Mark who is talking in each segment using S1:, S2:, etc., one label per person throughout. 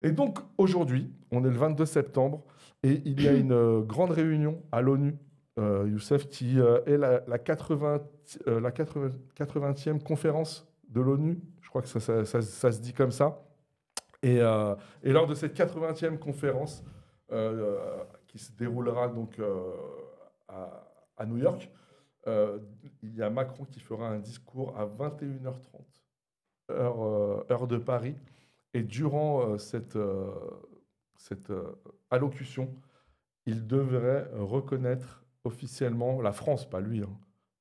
S1: Et donc, aujourd'hui, on est le 22 septembre, et il y a une grande réunion à l'ONU, Youssef, qui est la 80e conférence de l'ONU. Je crois que ça se dit comme ça. Et lors de cette 80e conférence, qui se déroulera donc à New York, il y a Macron qui fera un discours à 21h30, heure de Paris. Et durant cette allocution, il devrait reconnaître officiellement, la France, pas lui, hein,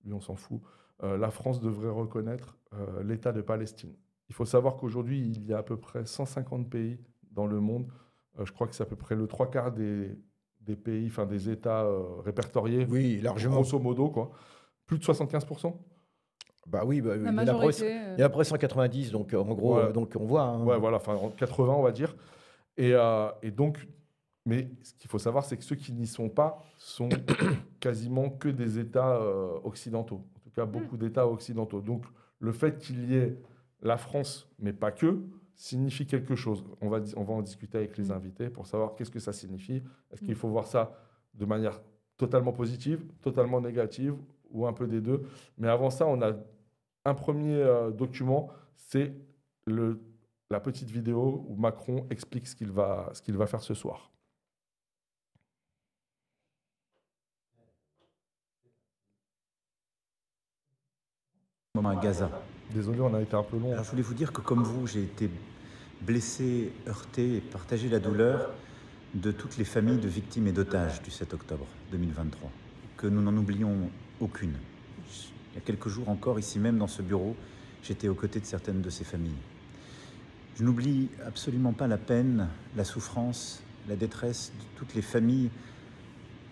S1: lui on s'en fout, la France devrait reconnaître l'État de Palestine. Il faut savoir qu'aujourd'hui, il y a à peu près 150 pays dans le monde. Je crois que c'est à peu près le trois quarts des pays, enfin des États répertoriés,
S2: Oui, largement.
S1: grosso modo, quoi. Plus de 75%.
S2: Bah oui,
S3: La
S2: il y en a
S3: majorité.
S2: il y en a près 190, donc en gros,
S1: Ouais.
S2: donc on voit. Hein.
S1: Ouais, voilà, enfin 80, on va dire. Et donc, mais ce qu'il faut savoir, c'est que ceux qui n'y sont pas sont quasiment que des États occidentaux. En tout cas, beaucoup d'États occidentaux. Donc, le fait qu'il y ait la France, mais pas que, signifie quelque chose. On va en discuter avec les invités pour savoir qu'est-ce que ça signifie. Est-ce qu'il faut voir ça de manière totalement positive, totalement négative, ou un peu des deux? Mais avant ça, on a un premier document, c'est la petite vidéo où Macron explique ce qu'il va faire ce soir.
S4: À Gaza.
S1: Désolé, on a été un peu long.
S4: Alors, je voulais vous dire que comme vous, j'ai été blessé, heurté et partagé la douleur de toutes les familles de victimes et d'otages du 7 octobre 2023. Que nous n'en oublions aucune. Il y a quelques jours encore, ici même dans ce bureau, j'étais aux côtés de certaines de ces familles. Je n'oublie absolument pas la peine, la souffrance, la détresse de toutes les familles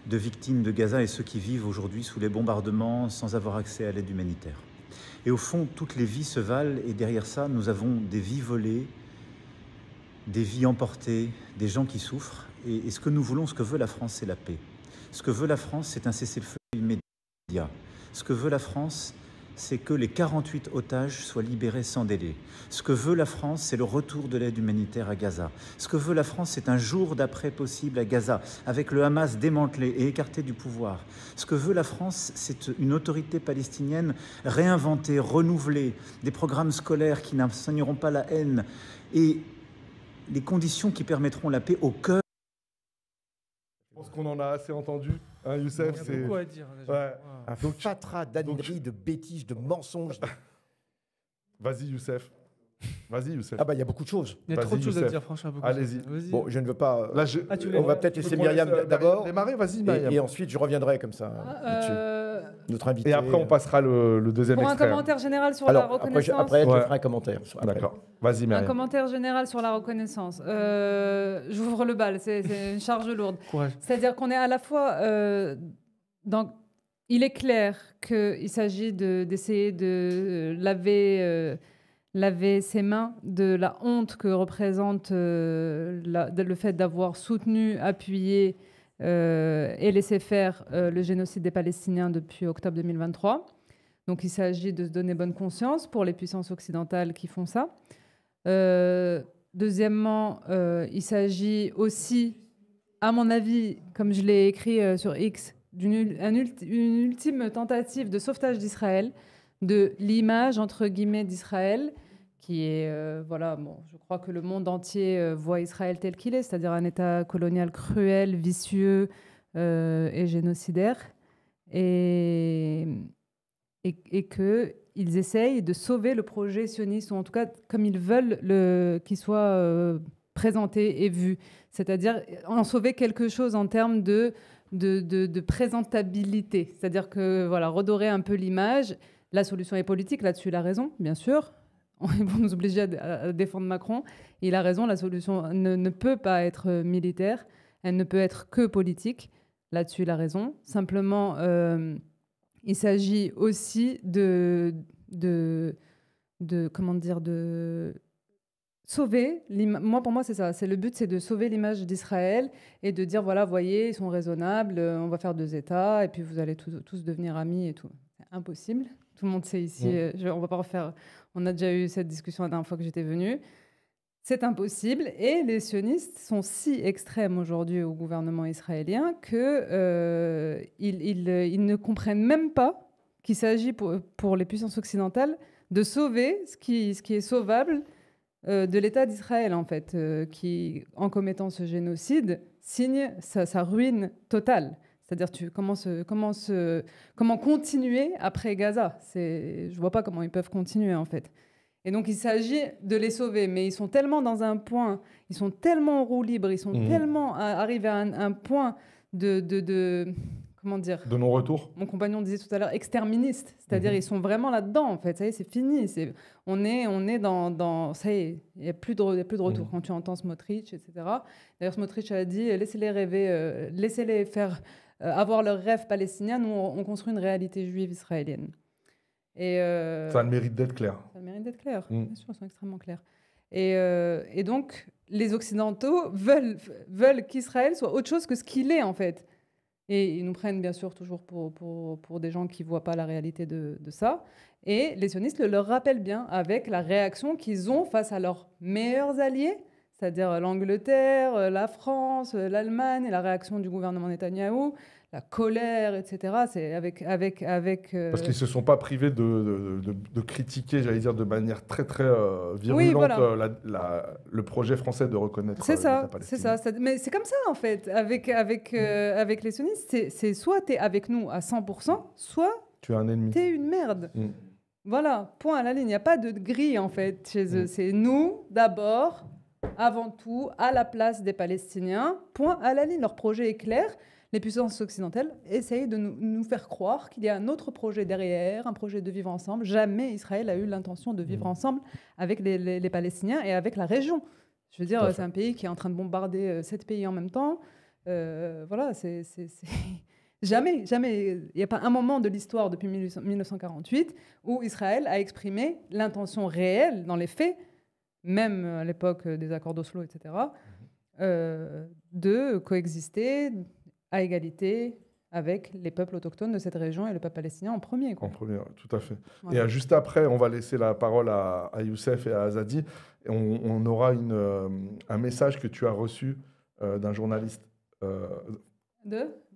S4: de victimes de Gaza et ceux qui vivent aujourd'hui sous les bombardements sans avoir accès à l'aide humanitaire. Et au fond, toutes les vies se valent et derrière ça, nous avons des vies volées, des vies emportées, des gens qui souffrent. Et ce que nous voulons, ce que veut la France, c'est la paix. Ce que veut la France, c'est un cessez-le-feu immédiat. Ce que veut la France, c'est que les 48 otages soient libérés sans délai. Ce que veut la France, c'est le retour de l'aide humanitaire à Gaza. Ce que veut la France, c'est un jour d'après possible à Gaza, avec le Hamas démantelé et écarté du pouvoir. Ce que veut la France, c'est une autorité palestinienne réinventée, renouvelée, des programmes scolaires qui n'enseigneront pas la haine et les conditions qui permettront la paix au cœur.
S1: Je pense qu'on en a assez entendu, hein, Youssef.
S5: Il y a beaucoup à dire. Déjà.
S1: Ouais.
S2: Un fatras d'âneries, de bêtises, de mensonges.
S1: Vas-y, Youssef. Vas-y, Youssef.
S2: Ah bah il y a beaucoup de choses.
S5: Il y a trop de choses à
S1: Youssef.
S5: dire, franchement.
S1: Allez-y.
S2: Bon, je ne veux pas...
S1: Là,
S2: on va peut-être laisser Myriam d'abord.
S1: Démarrer, vas-y, Myriam.
S2: Et ensuite, je reviendrai comme ça. Notre invité.
S1: Et après, on passera le deuxième
S3: Pour un
S1: extrait.
S3: commentaire général sur la reconnaissance.
S2: Après, je ferai un commentaire.
S1: D'accord. Vas-y,
S3: Un
S1: Myriam.
S3: commentaire général sur la reconnaissance. J'ouvre le bal, c'est une charge lourde.
S5: Courage.
S3: C'est-à-dire qu'on est à la fois... il est clair qu'il s'agit d'essayer de laver ses mains de la honte que représente le fait d'avoir soutenu, appuyé et laissé faire le génocide des Palestiniens depuis octobre 2023. Donc il s'agit de se donner bonne conscience pour les puissances occidentales qui font ça. Deuxièmement, il s'agit aussi, à mon avis, comme je l'ai écrit sur X, d'une ultime tentative de sauvetage d'Israël, de l'image, entre guillemets, d'Israël, qui est, voilà, bon, je crois que le monde entier voit Israël tel qu'il est, c'est-à-dire un État colonial cruel, vicieux et génocidaire, et qu'ils essayent de sauver le projet sioniste, ou en tout cas, comme ils veulent qu'il soit présenté et vu, c'est-à-dire en sauver quelque chose en termes de présentabilité, c'est-à-dire que voilà, redorer un peu l'image. La solution est politique, là-dessus il a raison, bien sûr. Ils vont nous obliger à défendre Macron. Il a raison, la solution ne peut pas être militaire, elle ne peut être que politique. Là-dessus il a raison. Simplement, il s'agit aussi de sauver, pour moi c'est ça, le but, c'est de sauver l'image d'Israël et de dire voilà, voyez, ils sont raisonnables, on va faire 2 États et puis vous allez tous devenir amis et tout. C'est impossible, tout le monde sait ici, on va pas refaire, on a déjà eu cette discussion la dernière fois que j'étais venue. c'est impossible. Et les sionistes sont si extrêmes aujourd'hui au gouvernement israélien qu'ils ne comprennent même pas qu'il s'agit pour les puissances occidentales de sauver ce qui est sauvable de l'État d'Israël, en fait, qui, en commettant ce génocide, signe sa ruine totale. C'est-à-dire, comment continuer après Gaza? Je ne vois pas comment ils peuvent continuer, en fait. Et donc, il s'agit de les sauver. Mais ils sont tellement dans un point, ils sont tellement en roue libre, ils sont tellement arrivés à un point comment dire?
S1: De non-retour.
S3: Mon compagnon disait tout à l'heure exterministe. C'est-à-dire, ils sont vraiment là-dedans, en fait. Ça y est, c'est fini. On est dans... Ça y est, il n'y a plus de retour quand tu entends Smotrich, etc. D'ailleurs, Smotrich a dit, laissez-les rêver, laissez-les faire... avoir leurs rêves palestiniens, nous, on construit une réalité juive israélienne. Et
S1: ça a le mérite d'être clair.
S3: Ça a le mérite d'être clair, bien sûr, ils sont extrêmement clairs. Et donc, les Occidentaux veulent qu'Israël soit autre chose que ce qu'il est, en fait. Et ils nous prennent, bien sûr, toujours pour des gens qui ne voient pas la réalité de ça. Et les sionistes le leur rappellent bien avec la réaction qu'ils ont face à leurs meilleurs alliés, c'est-à-dire l'Angleterre, la France, l'Allemagne, la réaction du gouvernement Netanyahou, la colère, etc. C'est avec
S1: Parce qu'ils ne se sont pas privés de critiquer, j'allais dire, de manière très, très virulente
S3: oui, voilà.
S1: le projet français de reconnaître
S3: l'État palestinien. C'est ça. Mais c'est comme ça, en fait. Avec les sionistes, c'est soit tu es avec nous à 100%, soit
S1: tu es un ennemi.
S3: Tu es une merde. Voilà, point à la ligne. Il n'y a pas de grille, en fait, chez eux. C'est nous, d'abord... avant tout, à la place des Palestiniens, point à la ligne. Leur projet est clair. Les puissances occidentales essayent de nous faire croire qu'il y a un autre projet derrière, un projet de vivre ensemble. Jamais Israël a eu l'intention de vivre ensemble avec les Palestiniens et avec la région. Je veux dire, c'est un pays qui est en train de bombarder 7 pays en même temps. Voilà, c'est... Jamais. Il n'y a pas un moment de l'histoire depuis 1948 où Israël a exprimé l'intention réelle, dans les faits, même à l'époque des accords d'Oslo, etc., de coexister à égalité avec les peuples autochtones de cette région et le peuple palestinien en premier. Quoi.
S1: En premier, tout à fait. Voilà. Et juste après, on va laisser la parole à Youssef et à Azadi. Et on aura un message que tu as reçu d'un journaliste.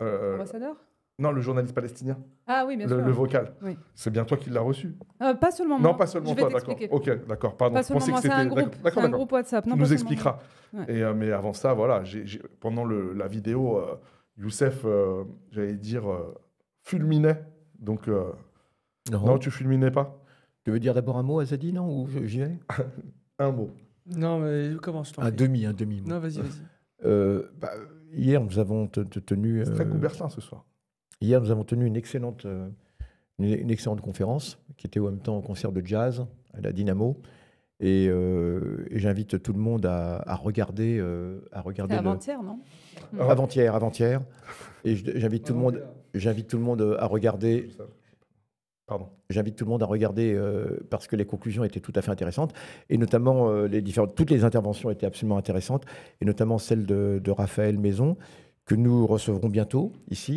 S3: Ambassadeur ?
S1: Non, le journaliste palestinien.
S3: Ah oui, bien sûr.
S1: Le vocal.
S3: Oui.
S1: C'est bien toi qui l'as reçu?
S3: Pas seulement moi.
S1: Non, pas seulement toi, d'accord. Ok, d'accord, pardon.
S3: Pas seulement moi, c'est un groupe WhatsApp.
S1: Tu nous expliqueras. Ouais. Mais avant ça, voilà, pendant la vidéo, Youssef, j'allais dire, fulminait. Donc, non, tu fulminais pas?
S2: Tu veux dire d'abord un mot, Azadi, non? Ou j'y vais?
S1: Un mot.
S5: Non, mais commence.
S2: Un demi.
S5: Non, vas-y.
S2: Hier, nous avons tenu...
S1: C'est très Coubertin ce soir.
S2: Hier, nous avons tenu une excellente conférence, qui était en même temps un concert de jazz à la Dynamo. Et j'invite tout le monde à regarder...
S3: C'était avant-hier, non?
S2: Avant-hier. Et j'invite tout le monde à regarder...
S1: Pardon.
S2: J'invite tout le monde à regarder parce que les conclusions étaient tout à fait intéressantes et notamment toutes les interventions étaient absolument intéressantes et notamment celle de Raphaël Maison que nous recevrons bientôt ici.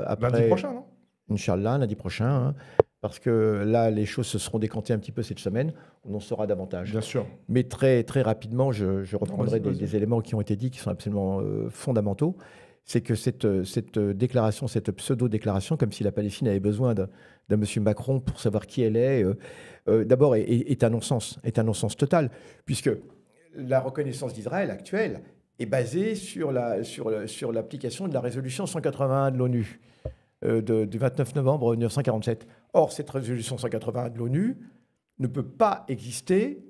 S1: Après, lundi prochain, non?
S2: Inch'Allah, lundi prochain. Parce que là, les choses se seront décantées un petit peu cette semaine. On en saura davantage.
S1: Bien sûr.
S2: Mais très, très rapidement, je reprendrai des éléments qui ont été dits qui sont absolument fondamentaux. C'est que cette déclaration, cette pseudo-déclaration, comme si la Palestine avait besoin d'un M. Macron pour savoir qui elle est, d'abord est un non-sens, total, puisque la reconnaissance d'Israël actuelle est basée sur l'application de la résolution 181 de l'ONU du 29 novembre 1947. Or, cette résolution 181 de l'ONU ne peut pas exister.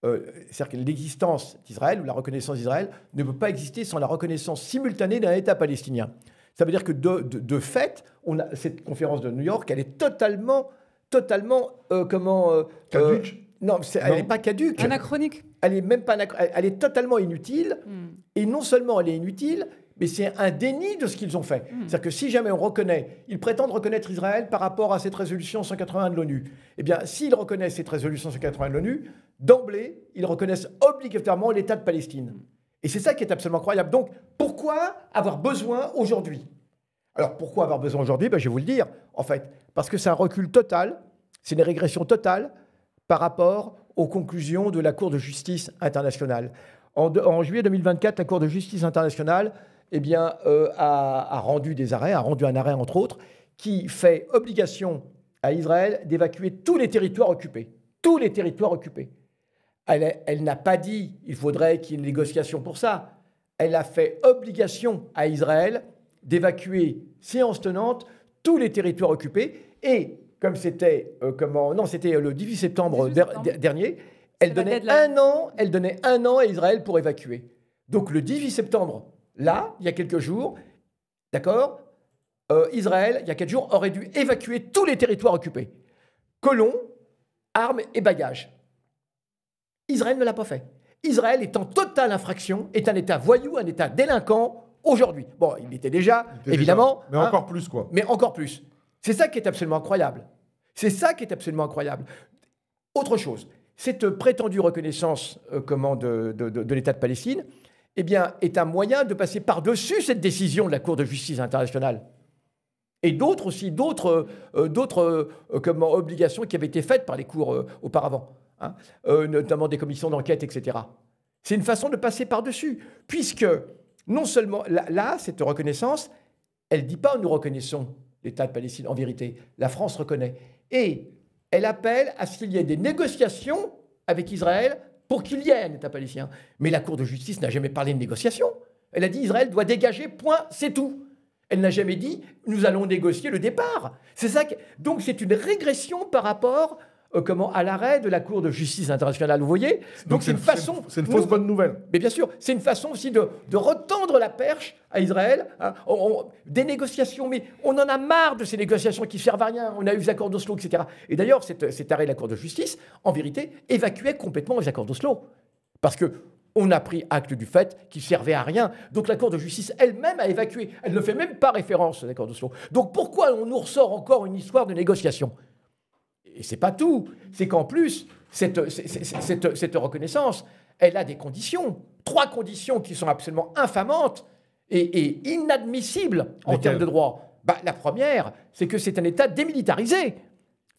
S2: C'est-à-dire que l'existence d'Israël ou la reconnaissance d'Israël ne peut pas exister sans la reconnaissance simultanée d'un État palestinien. Ça veut dire que de fait, cette conférence de New York, elle est totalement
S1: caduque.
S2: Non, elle n'est pas caduque.
S3: Anachronique.
S2: Elle est même pas elle est totalement inutile. Et non seulement elle est inutile, mais c'est un déni de ce qu'ils ont fait. C'est-à-dire que si jamais ils prétendent reconnaître Israël par rapport à cette résolution 181 de l'ONU, eh bien, s'ils reconnaissent cette résolution 181 de l'ONU, d'emblée, ils reconnaissent obligatoirement l'État de Palestine. Et c'est ça qui est absolument incroyable. Donc, pourquoi avoir besoin aujourd'hui? Alors, pourquoi avoir besoin aujourd'hui? Je vais vous le dire, en fait. Parce que c'est un recul total, c'est une régression totale par rapport aux conclusions de la Cour de justice internationale. En juillet 2024, la Cour de justice internationale a rendu un arrêt entre autres, qui fait obligation à Israël d'évacuer tous les territoires occupés. Tous les territoires occupés. Elle n'a pas dit il faudrait qu'il y ait une négociation pour ça. Elle a fait obligation à Israël d'évacuer, séance tenante, tous les territoires occupés. Et comme c'était c'était le 18 septembre dernier, elle donnait un an à Israël pour évacuer. Donc le 18 septembre, là, il y a quelques jours, d'accord, Israël, il y a 4 jours, aurait dû évacuer tous les territoires occupés. Colons, armes et bagages. Israël ne l'a pas fait. Israël est en totale infraction, est un État voyou, un État délinquant aujourd'hui. Bon, il était déjà, évidemment.
S1: Mais encore plus, quoi.
S2: Mais encore plus. C'est ça qui est absolument incroyable. C'est ça qui est absolument incroyable. Autre chose, cette prétendue reconnaissance de l'État de Palestine est un moyen de passer par-dessus cette décision de la Cour de justice internationale. Et d'autres obligations qui avaient été faites par les cours auparavant, notamment des commissions d'enquête, etc. C'est une façon de passer par-dessus, puisque non seulement, là, cette reconnaissance, elle ne dit pas « nous reconnaissons l'État de Palestine », en vérité, la France reconnaît. Et elle appelle à ce qu'il y ait des négociations avec Israël pour qu'il y ait un État palestinien. Mais la Cour de justice n'a jamais parlé de négociation. Elle a dit « Israël doit dégager, point, c'est tout ». Elle n'a jamais dit « nous allons négocier le départ ». Donc c'est une régression par rapport à l'arrêt de la Cour de justice internationale, vous voyez. Donc c'est une façon...
S1: C'est une fausse bonne nouvelle.
S2: Mais bien sûr, c'est une façon aussi de retendre la perche à Israël. Des négociations, mais on en a marre de ces négociations qui ne servent à rien. On a eu les accords d'Oslo, etc. Et d'ailleurs, cet arrêt de la Cour de justice, en vérité, évacuait complètement les accords d'Oslo. Parce qu'on a pris acte du fait qu'ils ne servaient à rien. Donc la Cour de justice elle-même a évacué. Elle ne fait même pas référence aux accords d'Oslo. Donc pourquoi on nous ressort encore une histoire de négociation ? Et c'est pas tout. C'est qu'en plus, cette reconnaissance, elle a des conditions. 3 conditions qui sont absolument infamantes et inadmissibles en termes de droit. La première, c'est que c'est un État démilitarisé.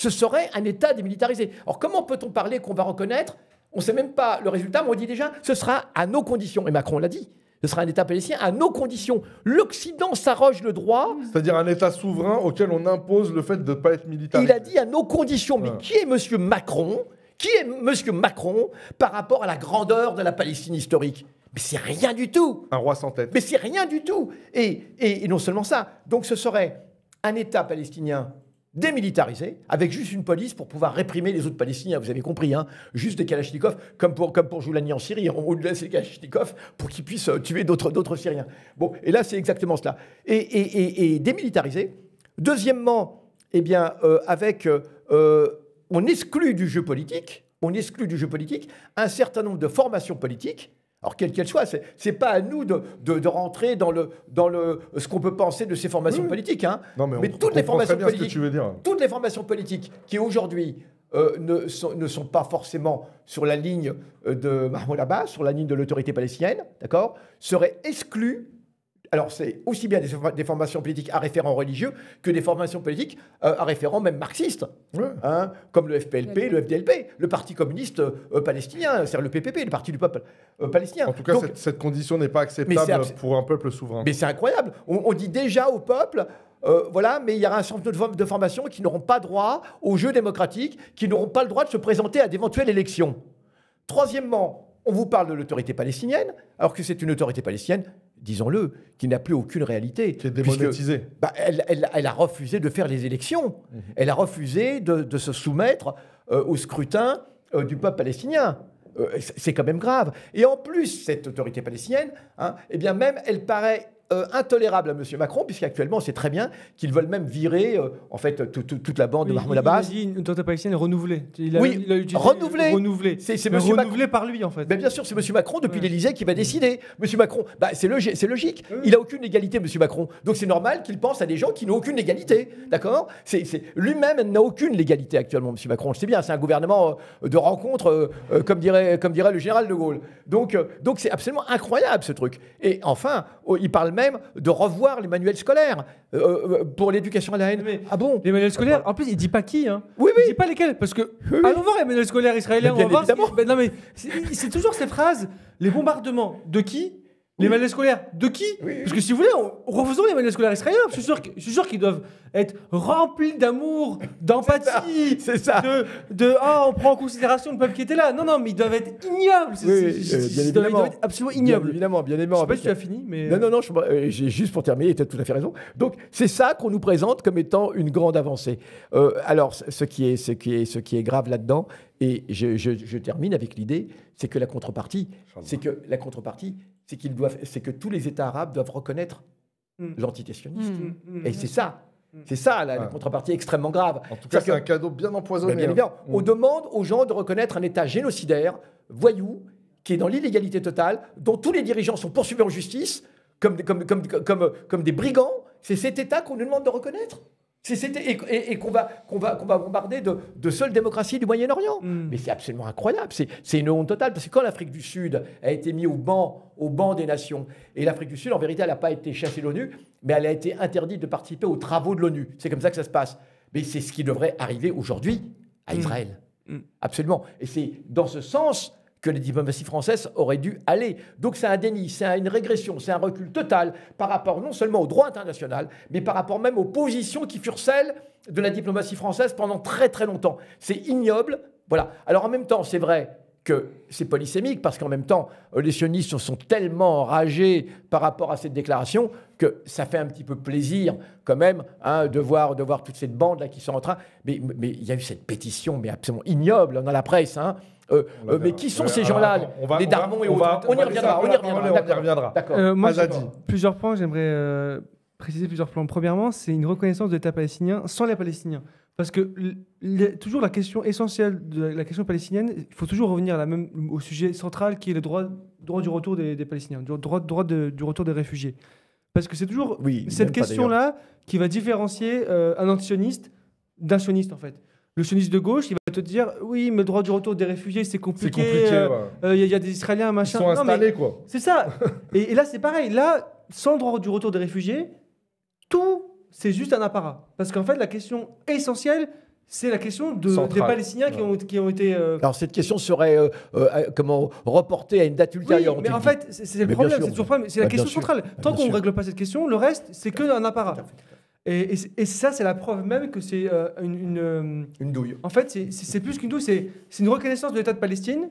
S2: Ce serait un État démilitarisé. Alors comment peut-on parler qu'on va reconnaître ? On ne sait même pas le résultat, mais on dit déjà, ce sera à nos conditions. Et Macron l'a dit. Ce sera un État palestinien à nos conditions. L'Occident s'arroge le droit.
S1: C'est-à-dire un État souverain auquel on impose le fait de ne pas être militarisé.
S2: Il a dit à nos conditions. Mais qui est M. Macron ? Qui est M. Macron par rapport à la grandeur de la Palestine historique ? Mais c'est rien du tout.
S1: Un roi sans tête.
S2: Mais c'est rien du tout. Et non seulement ça. Donc ce serait un État palestinien démilitarisé, avec juste une police pour pouvoir réprimer les autres Palestiniens, vous avez compris, juste des Kalachnikov, comme pour Joulani en Syrie, on lui laisse les Kalachnikov pour qu'ils puissent tuer d'autres Syriens. Bon, et là c'est exactement cela. Et démilitarisé. Deuxièmement, on exclut du jeu politique un certain nombre de formations politiques. Alors, quelle qu'elle soit, c'est pas à nous de rentrer dans ce qu'on peut penser de ces formations politiques.
S1: Non, mais
S2: toutes les formations politiques,
S1: ce que tu veux dire.
S2: Toutes les formations politiques qui aujourd'hui ne sont pas forcément sur la ligne de Mahmoud Abbas, sur la ligne de l'autorité palestinienne, d'accord, seraient exclues. Alors, c'est aussi bien des formations politiques à référent religieux que des formations politiques à référent même marxistes, comme le FPLP, le FDLP, le Parti communiste palestinien, c'est-à-dire le PPP, le Parti du peuple palestinien.
S1: En tout cas, cette condition n'est pas acceptable pour un peuple souverain.
S2: Mais c'est incroyable. On dit déjà au peuple, mais il y aura un certain nombre de formations qui n'auront pas droit au jeu démocratique, qui n'auront pas le droit de se présenter à d'éventuelles élections. Troisièmement, on vous parle de l'autorité palestinienne, alors que c'est une autorité palestinienne, disons-le, qui n'a plus aucune réalité.
S1: Qui est démonétisée.
S2: Elle a refusé de faire les élections. Elle a refusé de se soumettre au scrutin du peuple palestinien. C'est quand même grave. Et en plus, cette autorité palestinienne, même elle paraît intolérable à M. Macron, puisqu'actuellement, on sait très bien qu'ils veulent même virer toute la bande de Mahmoud Abbas.
S5: Il a dit une autorité palestinienne renouvelée.
S2: Renouvelée. C'est M.
S5: renouvelée par lui, en fait.
S2: Mais bien sûr, c'est M. Macron, depuis l'Élysée, qui va décider. M. Macron, c'est logique. Il n'a aucune légalité, M. Macron. Donc c'est normal qu'il pense à des gens qui n'ont aucune légalité. D'accord ? Lui-même n'a aucune légalité actuellement, M. Macron. Je sais bien, c'est un gouvernement de rencontre, comme dirait le général de Gaulle. Donc c'est absolument incroyable, ce truc. Et enfin, il parle même de revoir les manuels scolaires pour l'éducation à la haine.
S5: Mais
S2: ah bon?
S5: Les manuels scolaires, en plus, il dit pas qui. Hein.
S2: Oui,
S5: Il
S2: oui.
S5: dit pas lesquels. Parce que,
S2: Oui.
S5: allons voir les manuels scolaires israéliens.
S2: Mais
S5: On va
S2: bien
S5: voir.
S2: évidemment.
S5: Ben non, mais c'est toujours ces phrases. Les bombardements, de qui? Les manuels scolaires, de qui?
S2: Oui, oui.
S5: Parce que si vous voulez, refaisons les manuels scolaires israéliens. Je suis sûr qu'ils doivent être remplis d'amour, d'empathie.
S2: C'est ça.
S5: On prend en considération le peuple qui était là. Non, mais ils doivent être ignobles. Ils doivent être absolument ignobles.
S2: Bien
S5: Je
S2: évidemment.
S5: sais pas si tu as fini, mais.
S2: Non, j'ai juste pour terminer, tu as tout à fait raison. Donc, c'est ça qu'on nous présente comme étant une grande avancée. Alors, ce qui est grave là-dedans, et je termine avec l'idée, c'est que la contrepartie, c'est que tous les États arabes doivent reconnaître l'entité sioniste. Et c'est ça, la contrepartie extrêmement grave.
S1: En tout cas, c'est
S2: que-
S1: un cadeau bien empoisonné.
S2: Bien
S1: hein.
S2: évidemment, on demande aux gens de reconnaître un État génocidaire, voyou, qui est dans l'illégalité totale, dont tous les dirigeants sont poursuivis en justice comme des brigands. C'est cet État qu'on nous demande de reconnaître. Et qu'on va bombarder de seule démocratie du Moyen-Orient. Mais c'est absolument incroyable. C'est une honte totale. Parce que quand l'Afrique du Sud a été mise au banc des nations, et l'Afrique du Sud, en vérité, elle n'a pas été chassée de l'ONU, mais elle a été interdite de participer aux travaux de l'ONU. C'est comme ça que ça se passe. Mais c'est ce qui devrait arriver aujourd'hui à Israël. Absolument. Et c'est dans ce sens que les diplomaties françaises auraient dû aller. Donc c'est un déni, c'est une régression, c'est un recul total par rapport non seulement au droit international, mais par rapport même aux positions qui furent celles de la diplomatie française pendant très très longtemps. C'est ignoble. Voilà. Alors en même temps, c'est vrai que c'est polysémique, parce qu'en même temps, les sionistes sont tellement enragés par rapport à cette déclaration que ça fait un petit peu plaisir quand même de voir toute cette bande-là qui sont en train... Mais il y a eu cette pétition, mais absolument ignoble dans la presse, mais qui sont ces gens-là, les Darmon et autres? On y reviendra. D'accord.
S5: Moi,
S1: Azadi.
S5: plusieurs points, j'aimerais préciser plusieurs points. Premièrement, c'est une reconnaissance de l'État palestinien sans les Palestiniens. Parce que toujours la question essentielle de la question palestinienne, il faut toujours revenir au sujet central qui est le droit du retour des Palestiniens, du retour des réfugiés. Parce que c'est toujours cette question-là qui va différencier un antisioniste d'un sioniste, en fait. Le sioniste de gauche, il va te dire oui, mais le droit du retour des réfugiés, c'est compliqué. Il y a des Israéliens, machin.
S1: Ils sont installés, quoi.
S5: C'est ça. et là, c'est pareil. Là, sans le droit du retour des réfugiés, tout, c'est juste un apparat. Parce qu'en fait, la question essentielle, c'est la question des Palestiniens qui ont été.
S2: Alors cette question serait reportée à une date ultérieure.
S5: Oui, mais en fait, c'est le problème. C'est toujours le problème. C'est la question centrale. Tant qu'on ne règle pas cette question, le reste, c'est qu'un apparat. Et ça, c'est la preuve même que c'est une
S2: douille.
S5: En fait, c'est plus qu'une douille, c'est une reconnaissance de l'État de Palestine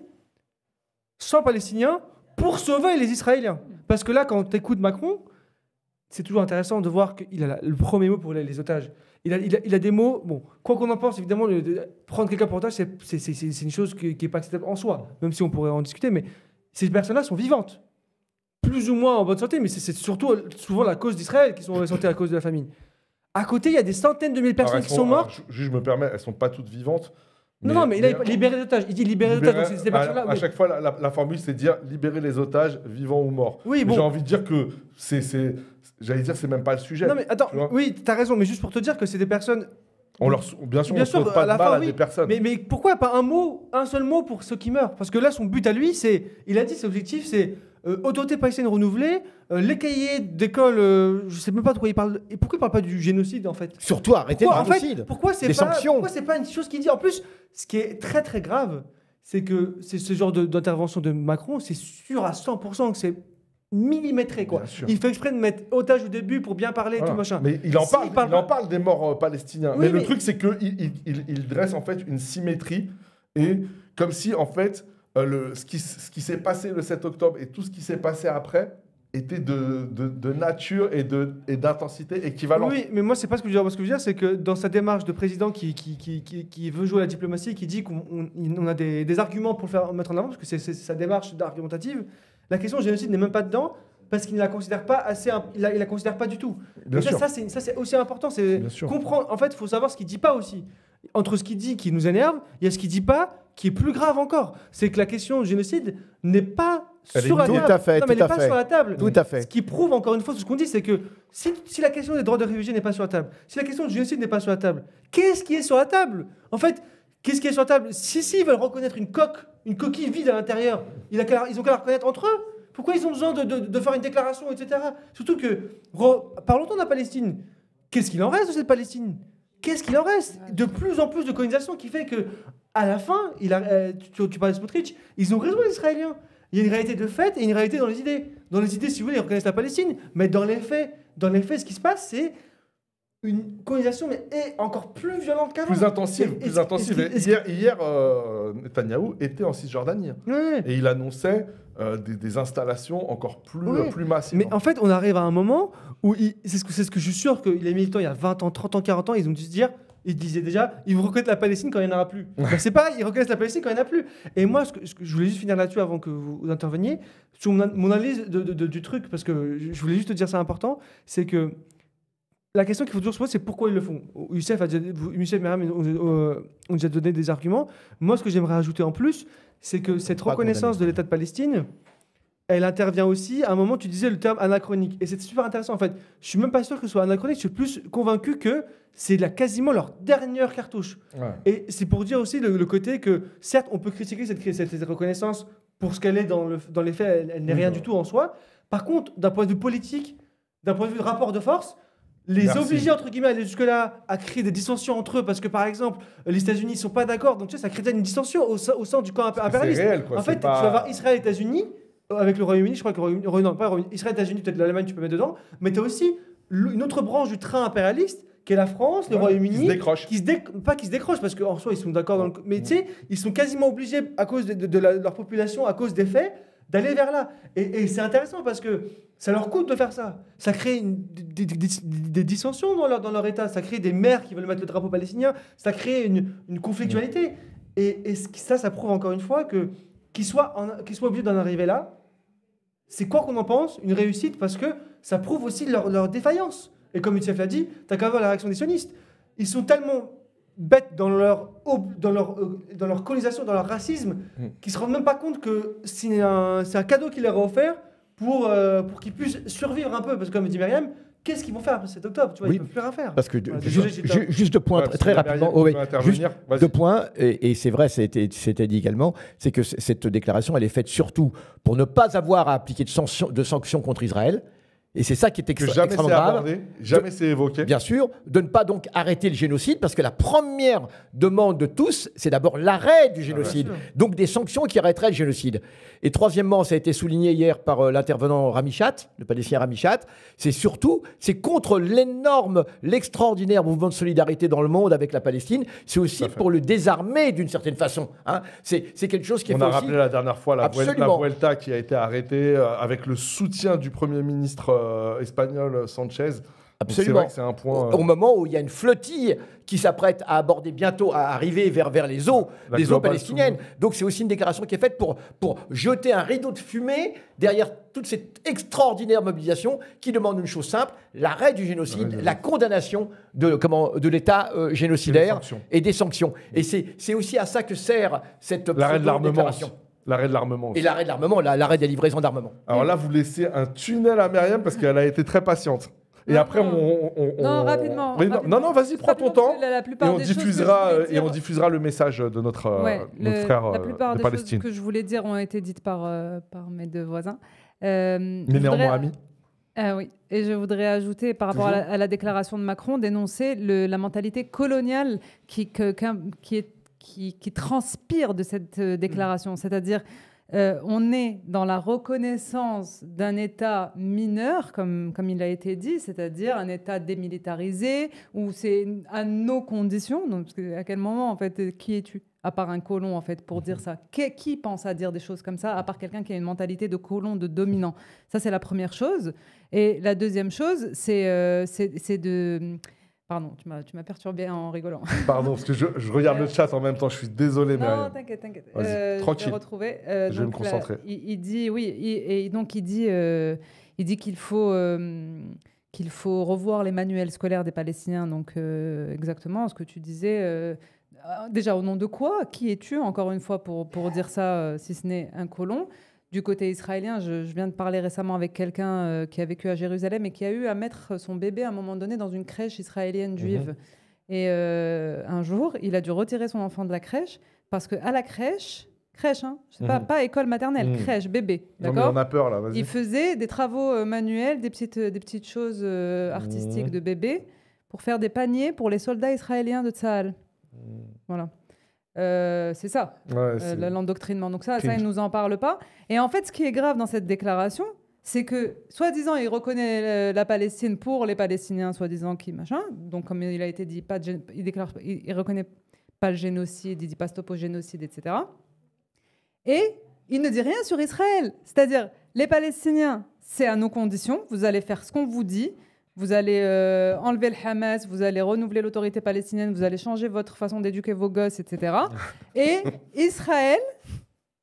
S5: sans Palestiniens pour sauver les Israéliens. Parce que là, quand tu écoutes Macron, c'est toujours intéressant de voir qu'il a le premier mot pour les otages. Il a des mots, bon, quoi qu'on en pense, évidemment, prendre quelqu'un pour otage, c'est une chose qui n'est pas acceptable en soi, même si on pourrait en discuter, mais ces personnes-là sont vivantes. Plus ou moins en bonne santé, mais c'est surtout souvent la cause d'Israël qui sont en bonne santé à cause de la famine. À côté, il y a des centaines de milliers de personnes qui sont mortes.
S1: Je me permets, elles ne sont pas toutes vivantes.
S5: Non, mais il a libéré les otages. Il dit libérer les otages. Donc c'est ces personnes-là.
S1: À chaque fois, la formule, c'est dire libérer les otages, vivants ou morts.
S5: Oui, bon.
S1: J'ai envie de dire que j'allais dire, c'est même pas le sujet.
S5: Non, mais attends, oui, t'as raison, mais juste pour te dire que c'est des personnes.
S1: Bien sûr, on ne souhaite pas de mal à des personnes.
S5: Mais pourquoi pas un seul mot pour ceux qui meurent? Parce que là, son but à lui, il a dit, ses objectifs, c'est autorité palestinienne renouvelée, les cahiers d'école, je sais même pas de quoi il parle. Et pourquoi il parle pas du génocide, en fait?
S2: Surtout arrêter le génocide.
S5: Pourquoi c'est pas une chose qu'il dit? En plus, ce qui est très très grave, c'est que c'est ce genre d'intervention de Macron, c'est sûr à 100% que c'est millimétré, quoi. Il fait exprès de mettre otage au début pour bien parler et tout machin.
S1: Mais il en parle des morts palestiniens. Oui, mais le truc, c'est qu'il dresse en fait une symétrie, et comme si en fait ce qui s'est passé le 7 octobre et tout ce qui s'est passé après était de nature et d'intensité équivalente. Oui,
S5: mais moi, c'est pas ce que je veux dire. Ce que je veux dire, c'est que dans sa démarche de président qui veut jouer à la diplomatie, qui dit qu'on a des arguments pour le faire mettre en avant, parce que c'est sa démarche argumentative, la question du génocide n'est même pas dedans, parce qu'il ne la considère pas assez, il la considère pas du tout.
S1: Bien sûr.
S5: Ça, c'est aussi important, c'est comprendre. En fait, il faut savoir ce qu'il dit pas aussi. Entre ce qu'il dit qui nous énerve, il y a ce qu'il dit pas qui est plus grave encore. C'est que la question du génocide n'est pas sur la table.
S2: Tout à fait.
S5: Non, mais elle n'est pas sur la table.
S2: Tout à fait.
S5: Ce qui prouve encore une fois ce qu'on dit, c'est que si la question des droits de réfugiés n'est pas sur la table, si la question du génocide n'est pas sur la table, qu'est-ce qui est sur la table? En fait, qu'est-ce qui est sur la table? Si ils veulent reconnaître une coquille vide à l'intérieur, ils ont qu'à la reconnaître entre eux. Pourquoi ils ont besoin de faire une déclaration, etc. Surtout que, parlons-en de la Palestine. Qu'est-ce qu'il en reste de cette Palestine? Qu'est-ce qu'il en reste? De plus en plus de colonisation qui fait que, à la fin, tu parlais de Smotrich, ils ont raison les Israéliens. Il y a une réalité de fait et une réalité dans les idées. Dans les idées, si vous voulez, ils reconnaissent la Palestine. Mais dans les faits, ce qui se passe, c'est une colonisation mais encore plus violente qu'avant.
S1: Plus intensive. Hier, Netanyahou était en Cisjordanie.
S5: Ouais.
S1: Et il annonçait des installations encore plus massives.
S5: Mais en fait, on arrive à un moment où, c'est ce que je suis sûr que les militants, il y a 20 ans, 30 ans, 40 ans, ils ont dû se dire, ils disaient déjà, ils vont reconnaître la Palestine quand il n'y en aura plus. Ben, c'est pareil, ils reconnaissent la Palestine quand il n'y en a plus. Et moi, ce que je voulais juste finir là-dessus avant que vous interveniez, sur mon analyse du truc, parce que je voulais juste te dire ça important, c'est que la question qu'il faut toujours se poser, c'est pourquoi ils le font. Youssef et Myriam ont déjà donné des arguments. Moi, ce que j'aimerais ajouter en plus, c'est que cette reconnaissance de l'État de Palestine, elle intervient aussi à un moment, tu disais le terme anachronique. Et c'est super intéressant, en fait. Je suis même pas sûr que ce soit anachronique, je suis plus convaincu que c'est quasiment leur dernière cartouche. Ouais. Et c'est pour dire aussi le côté que, certes, on peut critiquer cette reconnaissance pour ce qu'elle est dans les faits, elle n'est rien du tout en soi. Par contre, d'un point de vue politique, d'un point de vue de rapport de force, obliger, entre guillemets, à aller jusque-là, à créer des dissensions entre eux, parce que, par exemple, les États-Unis ne sont pas d'accord, donc tu sais, ça crée une dissension au sein du camp impérialiste.
S1: C'est réel, quoi.
S5: En fait, tu vas avoir Israël et États-Unis, avec le Royaume-Uni, je crois que Israël et États-Unis, peut-être l'Allemagne, tu peux mettre dedans, mais tu as aussi une autre branche du train impérialiste, qui est la France, le Royaume-Uni,
S1: qui se décroche.
S5: Pas qui se décroche, parce qu'en soi, ils sont d'accord, mais tu sais, ils sont quasiment obligés, à cause de leur population, à cause des faits, d'aller vers là. Et c'est intéressant, parce que ça leur coûte de faire ça. Ça crée des dissensions dans leur État. Ça crée des maires qui veulent mettre le drapeau palestinien. Ça crée une conflictualité. Et ça prouve encore une fois qu'ils soient obligés d'en arriver là, c'est quoi qu'on en pense, une réussite, parce que ça prouve aussi leur défaillance. Et comme Youssef l'a dit, tu as qu'à voir la réaction des sionistes. Ils sont tellement bêtes dans leur colonisation, dans leur racisme, qu'ils ne se rendent même pas compte que c'est un cadeau qu'il leur a offert pour qu'ils puissent survivre un peu. Parce que comme dit Myriam, qu'est-ce qu'ils vont faire après 7 octobre? Tu vois, ils ne peuvent plus rien faire.
S2: Parce que juste deux points très rapidement. Juste deux points, et c'est vrai, c'était dit également, c'est que cette déclaration, elle est faite surtout pour ne pas avoir à appliquer de sanctions contre Israël. Et c'est ça qui est extrêmement grave.
S1: Jamais c'est évoqué.
S2: Bien sûr, de ne pas donc arrêter le génocide, parce que la première demande de tous, c'est d'abord l'arrêt du génocide. Donc des sanctions qui arrêteraient le génocide. Et troisièmement, ça a été souligné hier par l'intervenant Ramichat, le Palestinien Ramichat, c'est contre l'extraordinaire mouvement de solidarité dans le monde avec la Palestine. C'est aussi pour le désarmer d'une certaine façon. Hein. C'est quelque chose qui est
S1: On a rappelé la dernière fois la Vuelta qui a été arrêtée avec le soutien du Premier ministre espagnol Sanchez.
S2: Absolument.
S1: C'est vrai que c'est un point.
S2: Au moment où il y a une flottille qui s'apprête à aborder bientôt, à arriver vers les eaux, eaux palestiniennes. Donc c'est aussi une déclaration qui est faite pour jeter un rideau de fumée derrière toute cette extraordinaire mobilisation qui demande une chose simple, l'arrêt du génocide, la condamnation de l'État génocidaire et des sanctions. Et c'est aussi à ça que sert cette déclaration.
S1: L'arrêt de l'armement aussi.
S2: Et l'arrêt de l'armement, l'arrêt des livraisons d'armement.
S1: Alors là, vous laissez un tunnel à Myriam parce qu'elle a été très patiente. Et après,
S3: rapidement.
S1: Non, vas-y, prends ton temps.
S3: Et
S1: on diffusera le message de notre frère de Palestine.
S3: La plupart des choses que je voulais dire ont été dites par mes deux voisins.
S1: Mais néanmoins amis.
S3: Oui, et je voudrais ajouter par rapport à la déclaration de Macron, dénoncer la mentalité coloniale qui transpire de cette déclaration. C'est-à-dire, on est dans la reconnaissance d'un État mineur, comme il a été dit, c'est-à-dire un État démilitarisé, où c'est à nos conditions. Donc, à quel moment, en fait, qui es-tu ? À part un colon, en fait, pour dire ça. Qui pense à dire des choses comme ça, à part quelqu'un qui a une mentalité de colon, de dominant? Ça, c'est la première chose. Et la deuxième chose, c'est de... Pardon, tu m'as perturbé en rigolant.
S1: Pardon, parce que je regarde le chat en même temps. Je suis désolé, mais
S3: non, t'inquiète.
S1: Tranquille.
S3: Je vais retrouver.
S1: Je vais me concentrer.
S3: Il dit qu'il faut revoir les manuels scolaires des Palestiniens. Donc exactement ce que tu disais. Déjà, au nom de quoi? Qui es-tu, encore une fois, pour dire ça, si ce n'est un colon? Du côté israélien, je viens de parler récemment avec quelqu'un qui a vécu à Jérusalem et qui a eu à mettre son bébé à un moment donné dans une crèche israélienne juive. Et un jour, il a dû retirer son enfant de la crèche parce qu'à la crèche, crèche, hein. C'est pas école maternelle, crèche, bébé,
S1: Non, mais
S3: d'accord?
S1: on a peur là, vas-y.
S3: Il faisait des travaux manuels, des petites choses artistiques de bébé pour faire des paniers pour les soldats israéliens de Tsahal. Voilà. C'est ça,
S1: Ouais,
S3: l'endoctrinement. Donc ça,
S1: cringe.
S3: il nous en parle pas. Et en fait, ce qui est grave dans cette déclaration, c'est que, soi-disant, il reconnaît la Palestine pour les Palestiniens, soi-disant, qui machin. Donc, comme il a été dit, il reconnaît pas le génocide, il dit pas stop au génocide, etc. Et il ne dit rien sur Israël. C'est-à-dire, les Palestiniens, c'est à nos conditions. Vous allez faire ce qu'on vous dit. Vous allez enlever le Hamas, vous allez renouveler l'autorité palestinienne, vous allez changer votre façon d'éduquer vos gosses, etc. Et Israël,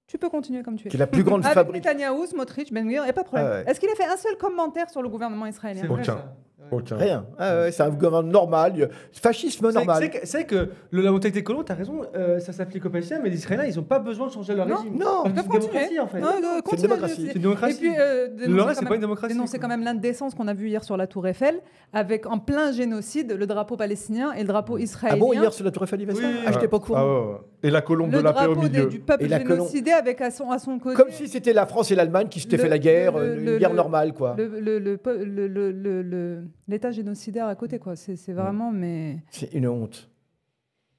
S3: tu peux continuer comme tu es.
S2: Qui est la plus grande
S3: Avec
S2: fabrique.
S3: Netanyahou, Smotrich, Ben Gvir, et pas de problème.
S2: Ah ouais.
S3: Est-ce qu'il a fait un seul commentaire sur le gouvernement israélien?
S5: C'est vrai,
S1: Aucun.
S5: ça.
S1: Aucun.
S2: Rien. C'est un gouvernement normal. Fascisme normal.
S5: C'est que la mentalité colon, tu as raison, ça s'applique aux Palestiniens, mais les Israéliens, ils n'ont pas besoin de changer leur
S3: Non,
S5: régime.
S2: non,
S5: Parce que
S3: ils
S5: c'est
S3: peuvent
S5: une démocratie, en fait.
S2: C'est une démocratie.
S5: C'est une démocratie.
S3: Et puis,
S5: Le reste, c'est pas une démocratie.
S3: dénoncer quand même l'indécence qu'on a vu hier sur la Tour Eiffel, avec en plein génocide le drapeau palestinien et le drapeau
S2: Ah
S3: israélien.
S2: bon, hier sur la Tour Eiffel, il y avait ça
S5: Oui.
S2: Ah, j'étais pas au courant.
S1: Ah ouais. Et la colombe de
S3: Le
S1: la paix au
S3: drapeau
S1: milieu.
S3: du peuple
S2: Et la colombe.
S3: génocidé avec à son côté.
S2: Comme si c'était la France et l'Allemagne qui s'étaient fait la guerre, une guerre normale, quoi.
S3: L'État génocidaire à côté, quoi. C'est vraiment, mais...
S2: C'est une honte.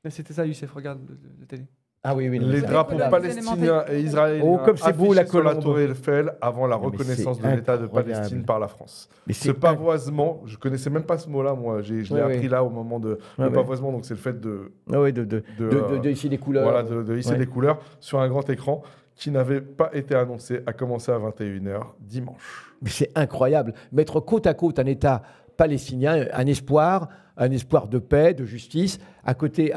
S5: C'était ça, Youssef, regarde la télé.
S2: Ah oui, oui. non,
S1: Les
S2: mais-
S1: drapeaux
S3: Voilà,
S1: palestiniens et israéliens
S2: Oh, comme c'est beau,
S1: affichés
S2: la
S1: sur la
S2: colombe.
S1: Tour Eiffel avant la
S2: Mais
S1: reconnaissance
S2: c'est
S1: de l'État de
S2: incroyable.
S1: Palestine par la France.
S2: Mais
S1: Ce
S2: c'est
S1: pavoisement, je connaissais même pas ce mot-là, moi. Je l'ai
S2: Ouais,
S1: appris
S2: ouais.
S1: là au moment de
S2: Ouais,
S1: le
S2: ouais.
S1: pavoisement. Donc c'est le fait de
S2: Ah ouais, de ici les couleurs.
S1: voilà de hisser
S2: Ouais.
S1: des couleurs sur un grand écran qui n'avait pas été annoncé, a commencé à 21h dimanche.
S2: Mais c'est incroyable. Mettre côte à côte un État palestinien, un espoir de paix, de justice, à côté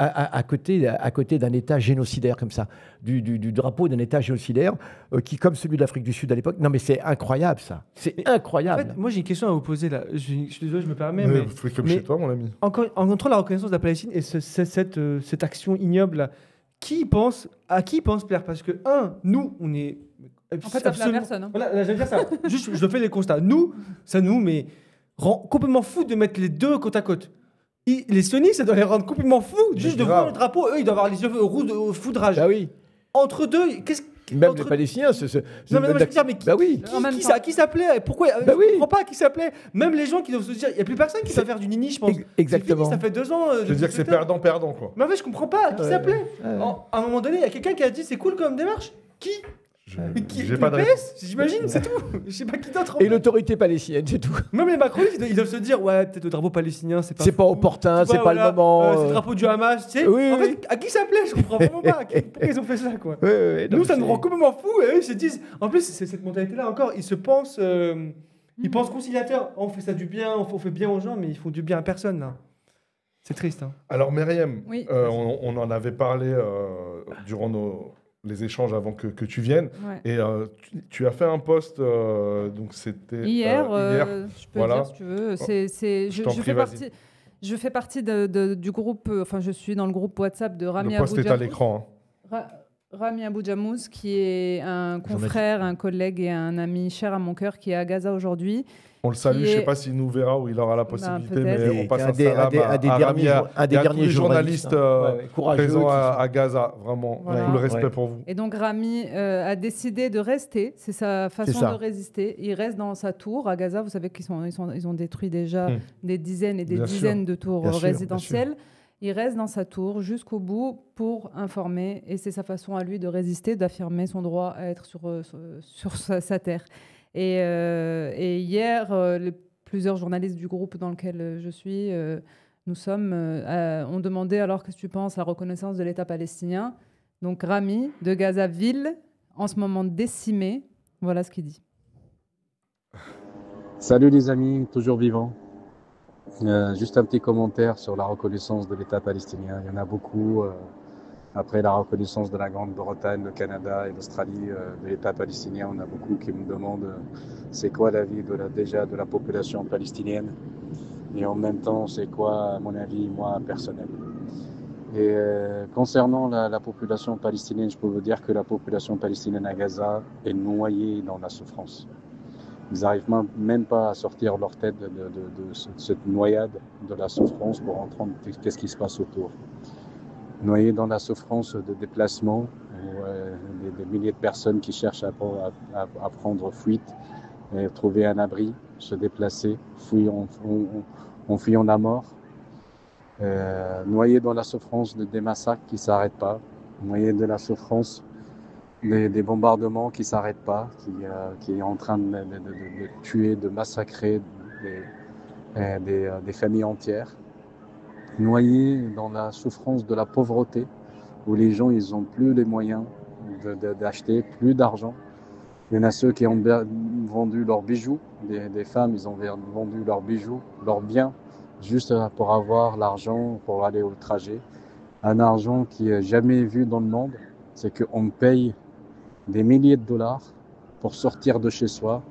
S2: d'un État génocidaire comme ça, du drapeau d'un État génocidaire qui, comme celui de l'Afrique du Sud à l'époque, non mais c'est incroyable ça. C'est
S5: En
S2: incroyable.
S5: fait, moi, j'ai une question à vous poser là. Je suis désolé, je me permets, mais
S1: Fais comme
S5: mais-
S1: chez toi, mon ami.
S5: entre la reconnaissance de la Palestine et cette action ignoble, là, à qui pense plaire? Parce que,
S3: En
S5: nous, on est.
S3: fait, ça plaît à personne. Hein.
S5: Voilà, là, j'aime dire ça. Juste, je fais les constats. Nous, mais rend complètement fou de mettre les deux côte à côte. Les sionistes, ça doit les rendre complètement fous. Juste de
S1: grave.
S5: voir le drapeau, eux, ils doivent avoir les yeux rouges de foudrage.
S2: Bah oui.
S5: Entre deux,
S2: Même
S5: entre-
S2: les Palestiniens.
S5: Non, mais je veux dire, mais
S2: bah oui.
S3: En même temps.
S5: à qui ça plaît? Pourquoi?
S2: Bah
S5: Je
S2: oui.
S5: comprends pas à qui ça plaît. Même les gens qui doivent se dire, il n'y a plus personne qui va faire du nini, je pense.
S2: Exactement.
S5: C'est fini, ça fait 2 ans.
S1: Je veux dire que c'est perdant-perdant, quoi.
S5: Mais en fait, je comprends pas à qui ça plaît.
S2: Ouais.
S5: À un moment donné, il y a quelqu'un qui a dit c'est cool comme démarche. Qui?
S1: J'ai pas de
S5: le
S1: réponse.
S5: PS, j'imagine, c'est tout. Je sais pas qui d'autre. en
S2: Et
S5: fait.
S2: l'autorité palestinienne, c'est tout.
S5: Même les macronistes, ils doivent se dire ouais, peut-être le drapeau palestinien, c'est pas.
S2: C'est pas
S5: fou.
S2: opportun,
S5: Tu vois,
S2: c'est pas le moment.
S5: c'est le drapeau du Hamas, tu sais.
S2: Oui,
S5: en
S2: oui.
S5: fait, à qui ça plaît? Je comprends vraiment pas. Pourquoi ils ont fait ça, quoi?
S2: Ouais, ouais, ouais. Non,
S5: Nous,
S2: mais
S5: ça nous
S2: c'est-
S5: rend complètement fous. Et eux, ils se disent. En plus, c'est cette mentalité-là encore. Ils se pensent. Ils pensent conciliateurs. On fait ça du bien, on fait bien aux gens, mais ils font du bien à personne, là. C'est triste, hein.
S1: Alors, Myriam,
S3: Oui.
S1: on en avait parlé durant les échanges avant que tu viennes.
S3: Ouais.
S1: Et tu as fait un post, donc c'était
S3: Hier,
S1: hier.
S3: je peux
S1: Voilà.
S3: dire si tu veux.
S1: Je t'en prie, vas-y.
S3: Je fais partie du groupe, enfin je suis dans le groupe WhatsApp de Rami
S1: Le post est à
S3: Abou-Jamouz.
S1: l'écran. hein.
S3: Rami Abou-Jamouz, qui est un confrère, un collègue et un ami cher à mon cœur, qui est à Gaza aujourd'hui.
S1: On le salue,
S3: Qui
S1: je ne sais
S3: est-
S1: pas s'il nous verra ou il aura la possibilité,
S3: peut-être.
S1: mais on passe un
S2: des
S1: salam à
S2: derniers
S1: Ramia
S2: un des
S1: et à tous
S2: derniers
S1: les journalistes
S2: courageux
S1: présents
S2: qui sont-
S1: à Gaza. Vraiment,
S3: Voilà.
S1: tout le respect
S2: Ouais.
S1: pour vous.
S3: Et donc Rami a décidé de rester, c'est sa façon
S2: ça.
S3: de résister. Il reste dans sa tour à Gaza. Vous savez ils ont détruit déjà des dizaines et des
S1: Bien sûr.
S3: dizaines de tours
S2: Bien sûr,
S3: résidentielles. Il reste dans sa tour jusqu'au bout pour informer, et c'est sa façon à lui de résister, d'affirmer son droit à être sur sa terre. Et hier, plusieurs journalistes du groupe dans lequel je suis, ont demandé alors qu'est-ce que tu penses à la reconnaissance de l'État palestinien. Donc Rami de Gaza ville, en ce moment décimé, voilà ce qu'il dit.
S6: Salut les amis, toujours vivants. Juste un petit commentaire sur la reconnaissance de l'État palestinien. Il y en a beaucoup. Après la reconnaissance de la Grande-Bretagne, le Canada et l'Australie de l'État palestinien, on a beaucoup qui me demandent c'est quoi l'avis de la population palestinienne et en même temps c'est quoi mon avis, moi, personnel. Et concernant la population palestinienne, je peux vous dire que la population palestinienne à Gaza est noyée dans la souffrance. Ils n'arrivent même pas à sortir leur tête de cette noyade de la souffrance pour entendre qu'est-ce qui se passe autour. Noyés dans la souffrance de déplacement, des milliers de personnes qui cherchent à prendre fuite et trouver un abri, se déplacer, en fuyant la mort, noyés dans la souffrance des massacres qui ne s'arrêtent pas, noyés de la souffrance des bombardements qui ne s'arrêtent pas, qui est en train de tuer, de massacrer des familles entières, noyés dans la souffrance de la pauvreté, où les gens ils n'ont plus les moyens d'acheter, plus d'argent. Il y en a ceux qui ont vendu leurs bijoux, des femmes, ils ont vendu leurs bijoux, leurs biens, juste pour avoir l'argent pour aller au trajet. Un argent qui n'est jamais vu dans le monde, c'est qu'on paye des milliers de dollars pour sortir de chez soi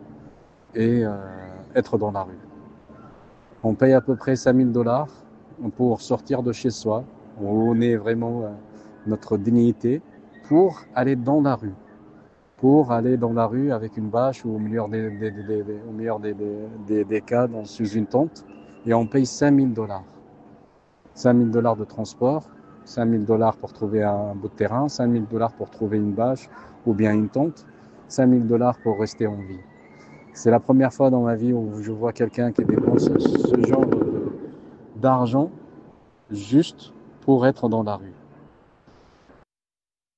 S6: et être dans la rue. On paye à peu près 5 000 dollars pour sortir de chez soi, où on est vraiment notre dignité, pour aller dans la rue. Pour aller dans la rue avec une bâche ou au meilleur des cas sous une tente, et on paye 5 000 dollars. 5 000 dollars de transport, 5 000 dollars pour trouver un bout de terrain, 5 000 dollars pour trouver une bâche ou bien une tente, 5 000 dollars pour rester en vie. C'est la première fois dans ma vie où je vois quelqu'un qui dépense ce genre d'argent juste pour être dans la rue.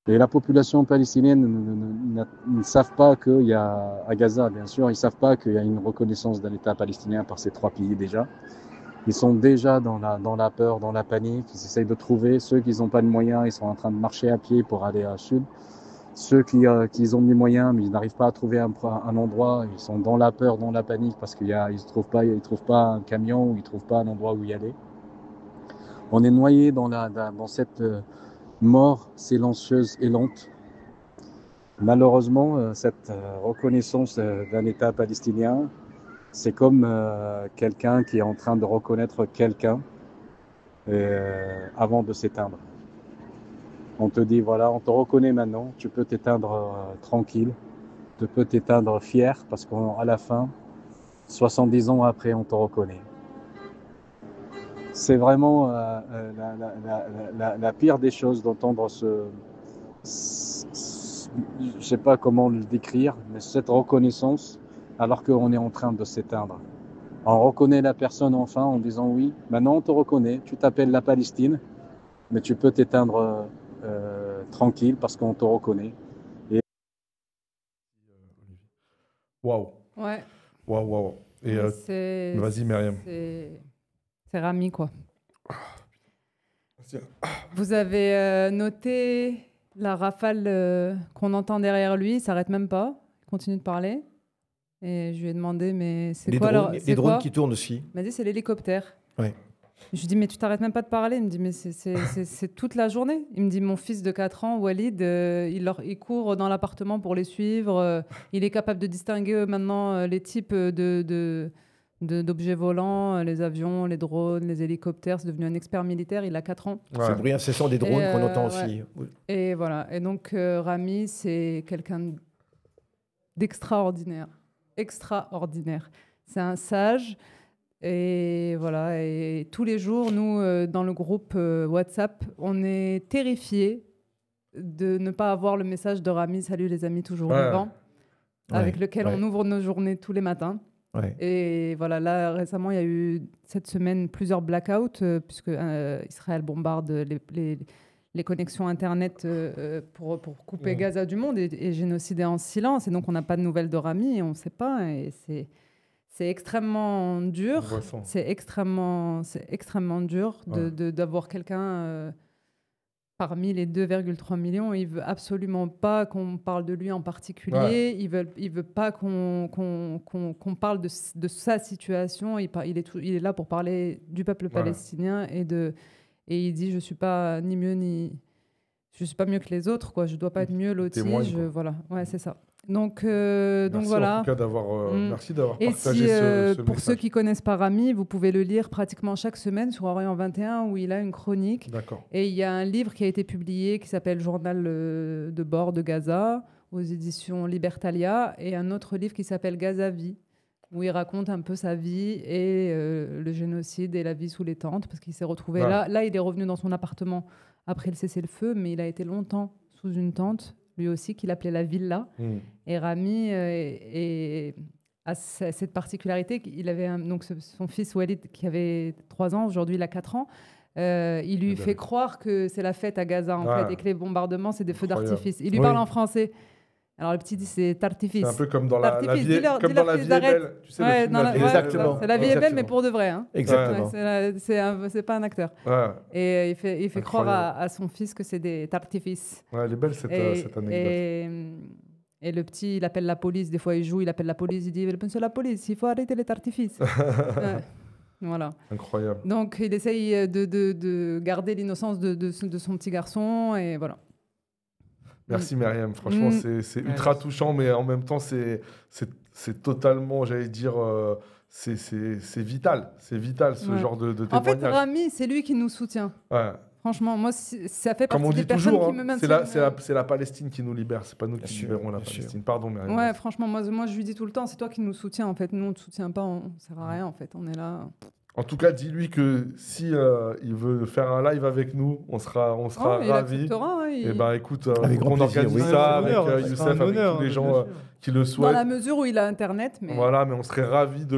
S6: Et la population palestinienne ne savent pas qu'il y a, à Gaza bien sûr, ils ne savent pas qu'il y a une reconnaissance d'un État palestinien par ces 3 pays déjà. Ils sont déjà dans la peur, dans la panique, ils essayent de trouver. Ceux qui n'ont pas de moyens, ils sont en train de marcher à pied pour aller au sud. Ceux qui ont des moyens, mais ils n'arrivent pas à trouver un endroit, ils sont dans la peur, dans la panique, parce qu'ils ne trouvent pas un camion, ou ils ne trouvent pas un endroit où y aller. On est noyé dans cette mort silencieuse et lente. Malheureusement, cette reconnaissance d'un État palestinien, c'est comme quelqu'un qui est en train de reconnaître quelqu'un avant de s'éteindre. On te dit, voilà, on te reconnaît maintenant, tu peux t'éteindre tranquille, tu peux t'éteindre fier, parce qu'à la fin, 70 ans après, on te reconnaît. C'est vraiment la pire des choses d'entendre je ne sais pas comment le décrire, mais cette reconnaissance, alors qu'on est en train de s'éteindre. On reconnaît la personne enfin en disant oui, maintenant on te reconnaît, tu t'appelles la Palestine, mais tu peux t'éteindre tranquille parce qu'on te reconnaît.
S1: Waouh.
S3: Ouais.
S1: Waouh. Et vas-y, Myriam.
S3: C'est Rami, quoi. Vous avez noté la rafale qu'on entend derrière lui, il s'arrête même pas, il continue de parler. Et je lui ai demandé, mais c'est quoi alors,
S2: les drones qui tournent aussi.
S3: Il m'a dit, c'est l'hélicoptère.
S2: Ouais.
S3: Je lui ai dit, mais tu t'arrêtes même pas de parler. Il me dit, mais c'est toute la journée. Il me dit, mon fils de 4 ans, Walid, il court dans l'appartement pour les suivre. Il est capable de distinguer maintenant les types d'objets volants, les avions, les drones, les hélicoptères. C'est devenu un expert militaire, il a 4 ans.
S2: Ouais. C'est le bruit incessant des drones qu'on entend aussi.
S3: Ouais. Et voilà. Et donc, Rami, c'est quelqu'un d'extraordinaire. Extraordinaire. C'est un sage. Et voilà. Et tous les jours, nous, dans le groupe WhatsApp, on est terrifiés de ne pas avoir le message de Rami, salut les amis, toujours vivants, avec lequel on ouvre nos journées tous les matins. Ouais. Et voilà, là, récemment, il y a eu cette semaine plusieurs blackouts, puisque Israël bombarde les connexions Internet pour couper Gaza du monde et génocider en silence. Et donc, on n'a pas de nouvelles de Rami et on ne sait pas. Et c'est extrêmement dur. C'est extrêmement dur d'avoir quelqu'un parmi les 2,3 millions. Il veut absolument pas qu'on parle de lui en particulier. Ouais. Il veut pas qu'on parle de sa situation. Il est là pour parler du peuple palestinien et il dit je suis pas ni mieux je suis pas mieux que les autres, quoi. Je dois pas être mieux loti. Voilà, ouais, c'est ça. Donc voilà.
S1: En tout cas merci d'avoir partagé ce
S3: pour
S1: message.
S3: ceux qui connaissent pas Rami, vous pouvez le lire pratiquement chaque semaine sur Orient 21 où il a une chronique.
S1: D'accord.
S3: Et il y a un livre qui a été publié qui s'appelle Journal de bord de Gaza aux éditions Libertalia et un autre livre qui s'appelle Gaza Vie où il raconte un peu sa vie et le génocide et la vie sous les tentes parce qu'il s'est retrouvé là. Là, il est revenu dans son appartement après le cessez-le-feu, mais il a été longtemps sous une tente, lui aussi, qu'il appelait la villa. Et Rami a cette particularité. Il avait donc son fils Walid qui avait 3 ans, aujourd'hui il a 4 ans. Il lui fait croire que c'est la fête à Gaza en fait, et que les bombardements c'est des feux d'artifice. Il lui parle en français. Alors le petit dit c'est tartifice.
S1: C'est un peu comme dans la vie est belle. Tu sais,
S3: ouais,
S2: exactement.
S3: C'est la vie est belle, mais pour de vrai. Hein.
S2: Exactement.
S3: C'est pas un acteur.
S1: Ouais.
S3: Et il fait croire à son fils que c'est des tartifices.
S1: Ouais, elle est belle cette anecdote.
S3: Et le petit, il appelle la police. Des fois, il joue, il appelle la police. Il dit c'est la police, il faut arrêter les tartifices. Voilà.
S1: Incroyable.
S3: Donc, il essaye de garder l'innocence de son petit garçon. Et voilà.
S1: Merci Myriam, franchement c'est ultra touchant, mais en même temps c'est totalement, j'allais dire, c'est vital ce genre de témoignage.
S3: En fait, Rami, c'est lui qui nous soutient.
S1: Ouais.
S3: Franchement, moi, ça fait
S1: partie
S3: des personnes
S1: toujours,
S3: qui me maintiennent.
S1: C'est la Palestine qui nous libère, c'est pas nous qui libérons la Palestine. Pardon Myriam.
S3: Ouais, franchement, moi je lui dis tout le temps, c'est toi qui nous soutiens en fait. Nous on te soutient pas, on sert à rien en fait, on est là.
S1: En tout cas, dis-lui que si il veut faire un live avec nous, on sera ravis. Et ben écoute, on organise ça avec Youssef, avec tous les gens qui le souhaitent.
S3: Dans la mesure où il a internet, mais
S1: voilà, mais on serait ravis de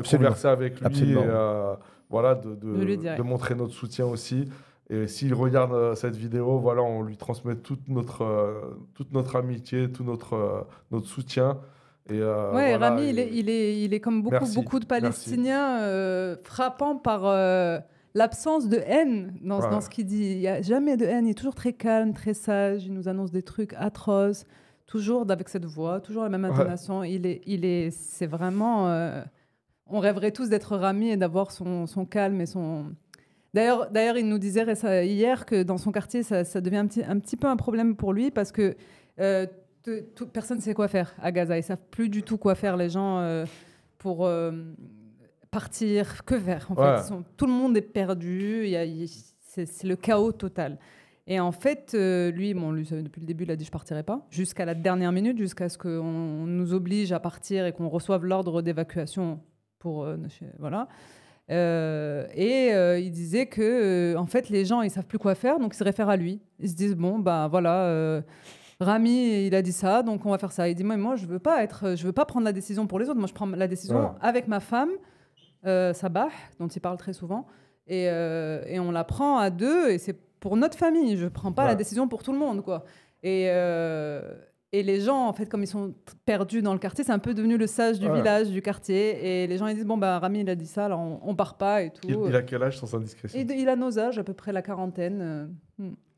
S1: converser avec lui et de montrer notre soutien aussi. Et s'il regarde cette vidéo, voilà, on lui transmet toute notre amitié, tout notre soutien. Et
S3: Rami, il est comme beaucoup de Palestiniens frappant par l'absence de haine dans ce qu'il dit. Il n'y a jamais de haine, il est toujours très calme, très sage, il nous annonce des trucs atroces, toujours avec cette voix, toujours la même intonation. C'est vraiment... on rêverait tous d'être Rami et d'avoir son calme et son... D'ailleurs, il nous disait hier que dans son quartier, ça devient un petit peu un problème pour lui parce que... personne ne sait quoi faire à Gaza. Ils ne savent plus du tout quoi faire, les gens, pour partir. Que faire, en fait. Tout le monde est perdu. C'est le chaos total. Et en fait, lui, depuis le début, il a dit « je ne partirai pas », jusqu'à la dernière minute, jusqu'à ce qu'on nous oblige à partir et qu'on reçoive l'ordre d'évacuation pour... voilà. Il disait que, en fait, les gens, ils ne savent plus quoi faire, donc ils se réfèrent à lui. Ils se disent « bon, ben voilà... Rami, il a dit ça, donc on va faire ça. Il dit moi, je veux pas prendre la décision pour les autres. Moi, je prends la décision avec ma femme, Sabah, dont il parle très souvent, et on la prend à deux. Et c'est pour notre famille. Je prends pas la décision pour tout le monde, quoi. Et les gens, en fait, comme ils sont perdus dans le quartier, c'est un peu devenu le sage du village, du quartier. Et les gens, ils disent bon bah Rami, il a dit ça, alors on part pas et tout.
S1: Il a quel âge sans indiscrétion?
S3: Il a nos âges, à peu près la quarantaine.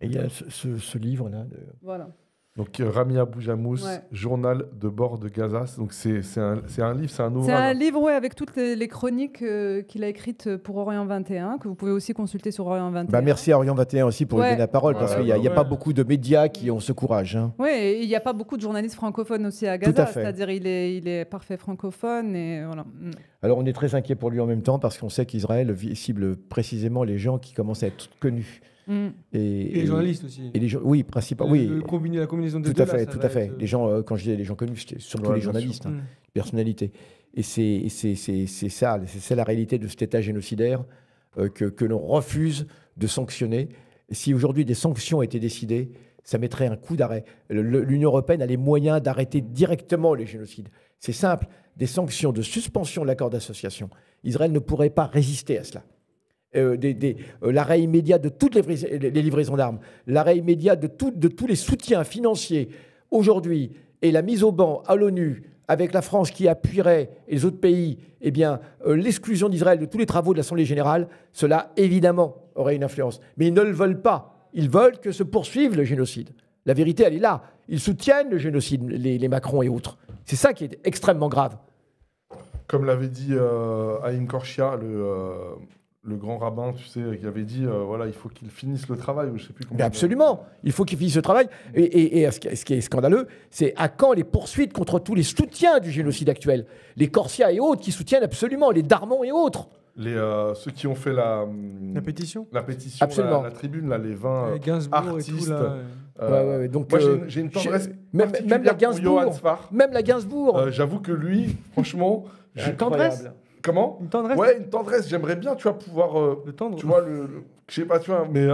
S2: Et il y a ce livre-là.
S3: Voilà.
S1: Donc Rami Abou Jamous, Journal de bord de Gaza. Donc c'est un livre, c'est un ouvrage.
S3: C'est un livre, avec toutes les chroniques qu'il a écrites pour Orient 21, que vous pouvez aussi consulter sur Orient 21.
S2: Bah merci à Orient 21 aussi pour lui donner la parole, parce qu'il n'y a pas beaucoup de médias qui ont ce courage. Hein.
S3: Oui, et il n'y a pas beaucoup de journalistes francophones aussi à Gaza, c'est-à-dire il est parfait francophone. Et voilà.
S2: Alors on est très inquiet pour lui en même temps, parce qu'on sait qu'Israël cible précisément les gens qui commencent à être connus.
S5: Et les journalistes aussi.
S2: Et oui, principalement.
S5: La combinaison des deux.
S2: Tout à fait. Les gens, quand je disais les gens connus, c'était surtout les journalistes, personnalités. Et c'est ça la réalité de cet état génocidaire que l'on refuse de sanctionner. Si aujourd'hui des sanctions étaient décidées, ça mettrait un coup d'arrêt. L'Union européenne a les moyens d'arrêter directement les génocides. C'est simple, des sanctions de suspension de l'accord d'association. Israël ne pourrait pas résister à cela. L'arrêt immédiat de toutes les livraisons d'armes, l'arrêt immédiat de tous les soutiens financiers aujourd'hui et la mise au banc à l'ONU avec la France qui appuierait et les autres pays, l'exclusion d'Israël de tous les travaux de l'Assemblée générale, cela évidemment aurait une influence. Mais ils ne le veulent pas. Ils veulent que se poursuive le génocide. La vérité, elle est là. Ils soutiennent le génocide, les Macron et autres. C'est ça qui est extrêmement grave.
S1: Comme l'avait dit Haïm Korchia, le grand rabbin, tu sais, qui avait dit, il faut qu'il finisse le travail, ou je sais plus comment.
S2: Mais absolument, il faut qu'il finisse le travail. Et ce qui est scandaleux, c'est à quand les poursuites contre tous les soutiens du génocide actuel, les Korsia et autres qui soutiennent absolument, les Darmon et autres.
S1: Ceux qui ont fait la
S5: pétition,
S1: absolument. La tribune, là, les 20 artistes.
S2: Et tout, donc,
S1: moi, j'ai une tendresse
S2: même la Gainsbourg. Même la Gainsbourg.
S1: J'avoue que lui, franchement,
S5: j'ai une tendresse.
S1: Comment ?
S5: Une tendresse.
S1: Ouais, une tendresse. J'aimerais bien, pouvoir.
S5: le tendre.
S1: Tu vois, je sais pas, tu vois, mais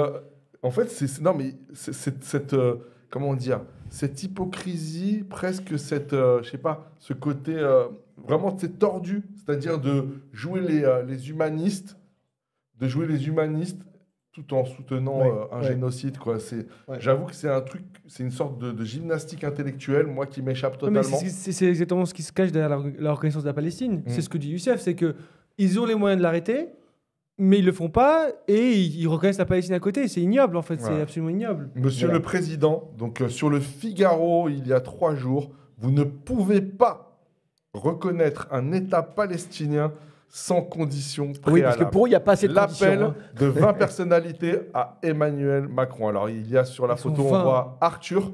S1: En fait, non, mais c'est cette, comment dire, cette hypocrisie, presque cette, je sais pas, ce côté vraiment c'est tordu, c'est-à-dire de jouer les humanistes, tout en soutenant un génocide, quoi. J'avoue que c'est un truc, c'est une sorte de gymnastique intellectuelle, moi, qui m'échappe
S5: Non, mais
S1: totalement.
S5: c'est exactement ce qui se cache derrière la reconnaissance de la Palestine. C'est ce que dit Youssef, c'est que ils ont les moyens de l'arrêter, mais ils le font pas et ils reconnaissent la Palestine à côté. C'est ignoble, en fait. C'est absolument ignoble.
S1: Monsieur le Président, donc sur le Figaro, il y a 3 jours, vous ne pouvez pas reconnaître un État palestinien sans condition préalable.
S2: Oui, parce que pour eux, il n'y a pas assez de
S1: L'appel
S2: conditions,
S1: de 20 personnalités à Emmanuel Macron. Alors, il y a sur la photo, on voit Arthur,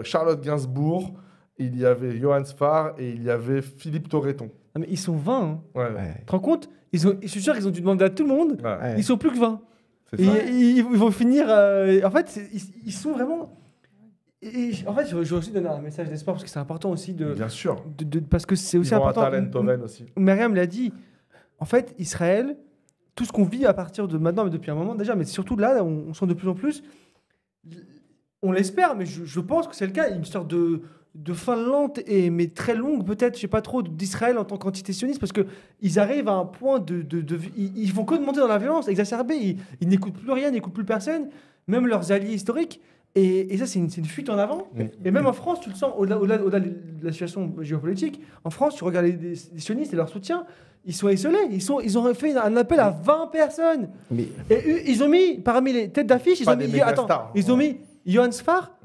S1: Charlotte Gainsbourg, il y avait Johann Sfar et il y avait Philippe Torreton.
S5: Ah, mais ils sont 20. Hein.
S1: Ouais.
S5: Tu te rends compte? Je suis sûr qu'ils ont dû demander à tout le monde.
S1: Ouais.
S5: Ils sont plus que 20.
S1: C'est ça.
S5: Ils vont finir. En fait, ils sont vraiment. En fait, je veux aussi donner un message d'espoir parce que c'est important aussi de.
S1: Bien sûr.
S5: Parce que c'est aussi
S1: Yvan
S5: important.
S1: Attal, Enthoven aussi.
S5: Myriam l'a dit. En fait, Israël, tout ce qu'on vit à partir de maintenant, mais depuis un moment déjà, mais surtout là, on sent de plus en plus. On l'espère, mais je pense que c'est le cas. Une sorte de fin lente mais très longue, peut-être, je sais pas trop, d'Israël en tant qu'entité sioniste, parce qu'ils arrivent à un point ils font que de monter dans la violence, exacerbée. Ils n'écoutent plus rien, n'écoutent plus personne, même leurs alliés historiques. Et ça, c'est une fuite en avant. Et même en France, tu le sens, au-delà de la situation géopolitique, en France, tu regardes les sionistes et leur soutien, ils sont isolés. Ils ont fait un appel à 20 personnes. Et ils ont mis, parmi les têtes d'affiche, ils ont mis Johann Sfar.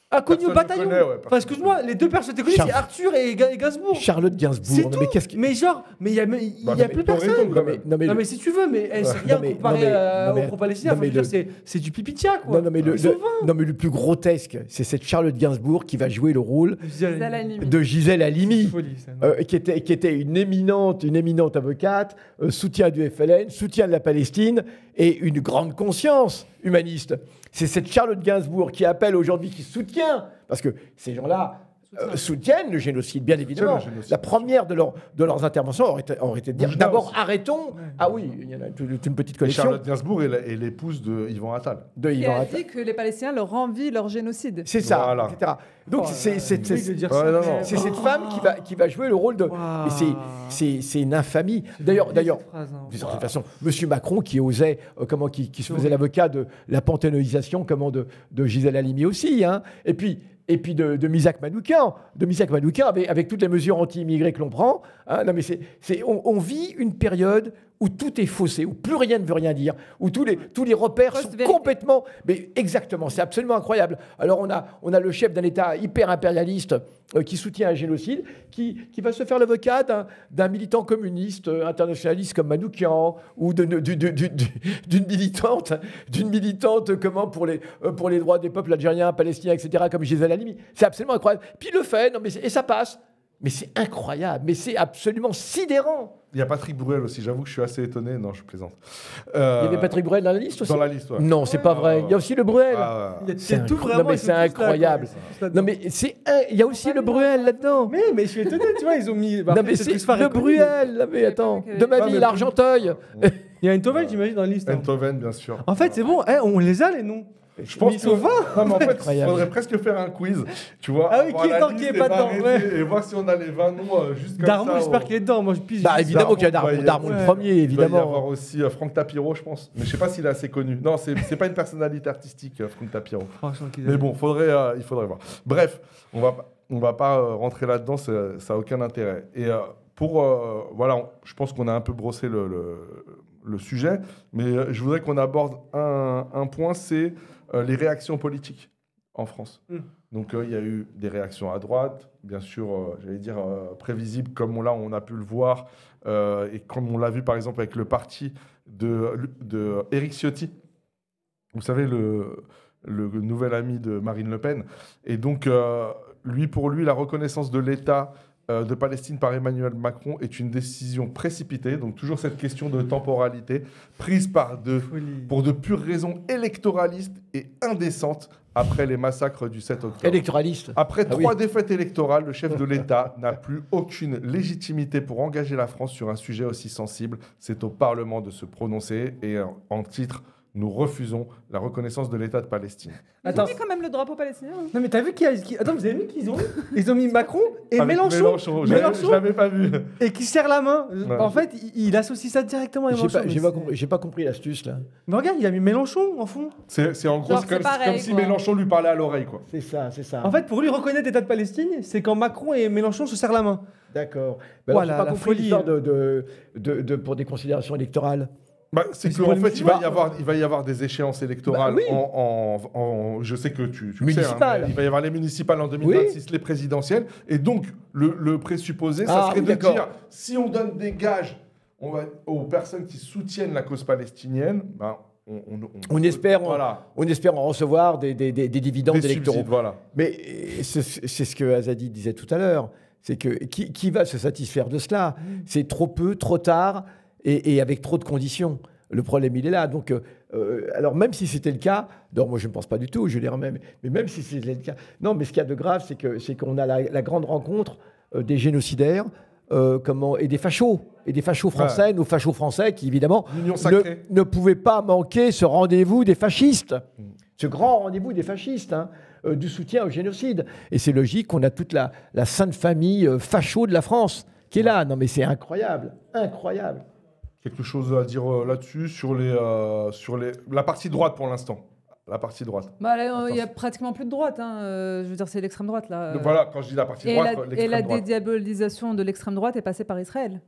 S5: A connu au bataillon. Enfin, excuse-moi, les deux personnes connus, c'est Arthur et Gainsbourg.
S2: Charlotte Gainsbourg.
S5: C'est tout. Mais il y a plus personne. Non, mais si tu veux, mais c'est rien comparé aux pro-palestiniens. C'est du pipitia, quoi.
S2: Non, mais le plus grotesque, c'est cette Charlotte Gainsbourg qui va jouer le rôle de Gisèle Halimi, qui était une éminente avocate, soutien du FLN, soutien de la Palestine et une grande conscience humaniste. C'est cette Charlotte Gainsbourg qui appelle aujourd'hui, qui soutient, parce que ces gens-là soutiennent le génocide, bien évidemment. La première de leurs interventions aurait été de dire d'abord arrêtons. Ah oui, il y en a toute une petite collection.
S1: Charlotte Gainsbourg est l'épouse de Yvan Attal.
S3: Qui a dit que les Palestiniens leur envient leur génocide.
S2: C'est ça,
S1: voilà.
S2: etc. Donc c'est cette femme qui va jouer le rôle de. Et c'est une infamie. D'ailleurs, d'une certaine façon, Monsieur Macron qui osait, qui se faisait l'avocat de la panthéonisation, de Gisèle Halimi aussi, hein. Et puis de Missak Manoukian, avec toutes les mesures anti-immigrés que l'on prend. Hein. Non, mais on vit une période où tout est faussé, où plus rien ne veut rien dire, où tous les repères sont complètement... Mais exactement, c'est absolument incroyable. Alors on a le chef d'un État hyper impérialiste qui soutient un génocide, qui va se faire l'avocat d'un militant communiste internationaliste comme Manoukian, ou d'une militante pour les droits des peuples algériens, palestiniens, etc., comme Gisèle Halimi. C'est absolument incroyable. Puis il le fait, et ça passe. Mais c'est incroyable, mais c'est absolument sidérant.
S1: Il y a Patrick Bruel aussi, j'avoue que je suis assez étonné. Non, je plaisante.
S2: Il y avait Patrick Bruel dans la liste aussi?
S1: Dans la liste, ouais.
S2: Non, c'est pas vrai. Il y a aussi le Bruel.
S5: C'est tout vraiment.
S2: Non, mais c'est incroyable. Non, mais il y a aussi le Bruel là-dedans.
S5: Mais je suis étonné, tu vois, ils ont mis...
S2: Non, mais c'est le Bruel. Mais attends, de ma vie, l'Argenteuil.
S5: Il y a Enthoven, j'imagine, dans la liste.
S1: Enthoven, bien sûr.
S5: En fait, c'est bon, on les a, les noms.
S1: Je pense
S5: qu'ils sont 20.
S1: Non, mais en fait, il faudrait presque faire un quiz, tu vois.
S5: Ah oui, qui est dedans, qui est pas dedans,
S1: et voir si on a les 20 noms juste comme
S5: Darmon,
S1: ça.
S5: j'espère qu'il est dedans. Moi, je pige.
S2: Bah, évidemment qu'il y a Darmon le premier, évidemment.
S1: Il va y avoir aussi Franck Tapiro, je pense. Mais je sais pas s'il est assez connu. Non, c'est pas une personnalité artistique, Franck Tapiro. Mais bon, il faudrait voir. Bref, on va pas rentrer là-dedans, ça n'a aucun intérêt. Et voilà, je pense qu'on a un peu brossé le sujet, mais je voudrais qu'on aborde un point, c'est les réactions politiques en France. Donc il y a eu des réactions à droite, bien sûr, j'allais dire prévisibles, comme on a pu le voir, et comme on l'a vu par exemple avec le parti de Éric Ciotti, vous savez, le nouvel ami de Marine Le Pen. Et donc, pour lui, la reconnaissance de l'État de Palestine par Emmanuel Macron est une décision précipitée, donc toujours cette question de temporalité, prise pour de pures raisons électoralistes et indécentes après les massacres du 7 octobre.
S2: Électoraliste.
S1: Après 3 défaites électorales, le chef de l'État n'a plus aucune légitimité pour engager la France sur un sujet aussi sensible. C'est au Parlement de se prononcer et en titre, nous refusons la reconnaissance de l'État de Palestine.
S3: Ils
S5: Attends.
S3: ont mis quand même le drapeau palestinien. Hein.
S5: Non, mais t'as vu Attends, vous avez vu qu'ils ont Ils ont mis Macron et
S1: Avec
S5: Mélenchon.
S1: Je l'avais pas vu.
S5: Et qui serre la main.
S1: Ouais.
S5: En fait, il associe ça directement à Mélenchon.
S2: J'ai pas compris l'astuce là.
S5: Mais regarde, il a mis Mélenchon en fond.
S1: C'est en gros,
S3: Genre,
S1: c'est comme,
S3: c'est pareil,
S1: comme si
S3: quoi.
S1: Mélenchon lui parlait à l'oreille, quoi.
S2: C'est ça, c'est ça.
S5: En fait, pour lui reconnaître l'État de Palestine, c'est quand Macron et Mélenchon se serrent la main.
S2: D'accord.
S5: Voilà,
S2: J'ai pas
S5: la
S2: compris
S5: folie.
S2: l'histoire pour des considérations électorales.
S1: Bah, c'est
S5: Mais c'est
S1: qu'en
S5: pour une
S1: fait, il va y avoir des échéances électorales.
S2: Bah oui.
S1: Je sais que tu le sais.
S2: Municipales.
S1: Il va y avoir les municipales en 2026, les présidentielles. Et donc, le présupposé, ça serait de
S2: d'accord.
S1: dire, si on donne des gages aux personnes qui soutiennent la cause palestinienne, ben,
S2: On espère en recevoir des dividendes
S1: des
S2: électoraux.
S1: subsides, voilà.
S2: Mais c'est ce que Azadi disait tout à l'heure. C'est que qui va se satisfaire de cela? C'est trop peu, trop tard et avec trop de conditions. Le problème, il est là. Donc, alors, même si c'était le cas, non, moi, je ne pense pas du tout, je veux dire, mais même si c'était le cas, non, mais ce qu'il y a de grave, c'est qu'on a la grande rencontre des génocidaires et des fachos français, nos fachos français qui, évidemment,
S1: L'union sacrée.
S2: ne pouvaient pas manquer ce rendez-vous des fascistes, ce grand rendez-vous des fascistes, du soutien au génocide. Et c'est logique qu'on a toute la sainte famille facho de la France qui est là. Non, mais c'est incroyable, incroyable.
S1: Quelque chose à dire là-dessus, sur la partie droite pour l'instant. La partie droite.
S3: Bah, là, il n'y a pratiquement plus de droite. Hein. Je veux dire, c'est l'extrême droite, là.
S1: Donc voilà, quand je dis la partie droite,
S3: Et
S1: l'extrême
S3: la
S1: droite.
S3: dédiabolisation de l'extrême droite est passée par Israël.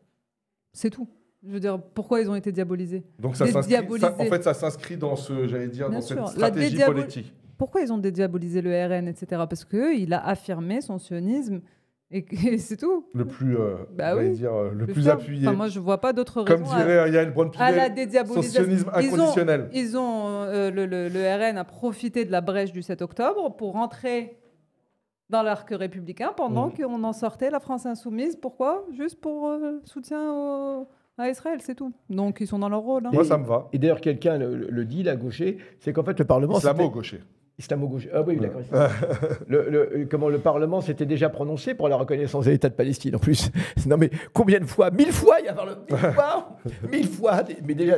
S3: C'est tout. Je veux dire, pourquoi ils ont été diabolisés?
S1: Donc ça s'inscrit dans
S3: Bien
S1: cette
S3: sûr.
S1: stratégie politique.
S3: Pourquoi ils ont dédiabolisé le RN, etc. Parce qu'il a affirmé son sionisme et c'est tout.
S1: Le plus,
S3: Bah oui.
S1: le plus
S3: ferme.
S1: appuyé.
S3: Enfin, moi, je vois pas d'autre raison.
S1: Comme dirait Yael
S3: à la
S1: Braun-Pivet, son
S3: dédiabolisation.
S1: sionisme inconditionnel.
S3: Le RN a profité de la brèche du 7 octobre pour rentrer dans l'arc républicain pendant qu'on en sortait la France insoumise. Pourquoi? Juste pour soutien à Israël, c'est tout. Donc ils sont dans leur rôle. Hein.
S1: Moi, ça me va.
S2: Et d'ailleurs, quelqu'un le dit, la gaucher, c'est qu'en fait, le Parlement...
S1: Islamo-gaucher.
S2: Islamo-gauche. Ah oui, d'accord. Le Parlement s'était déjà prononcé pour la reconnaissance de l'État de Palestine, en plus. Non, mais combien de fois? 1000 fois, il y a 1000 fois. Mais déjà,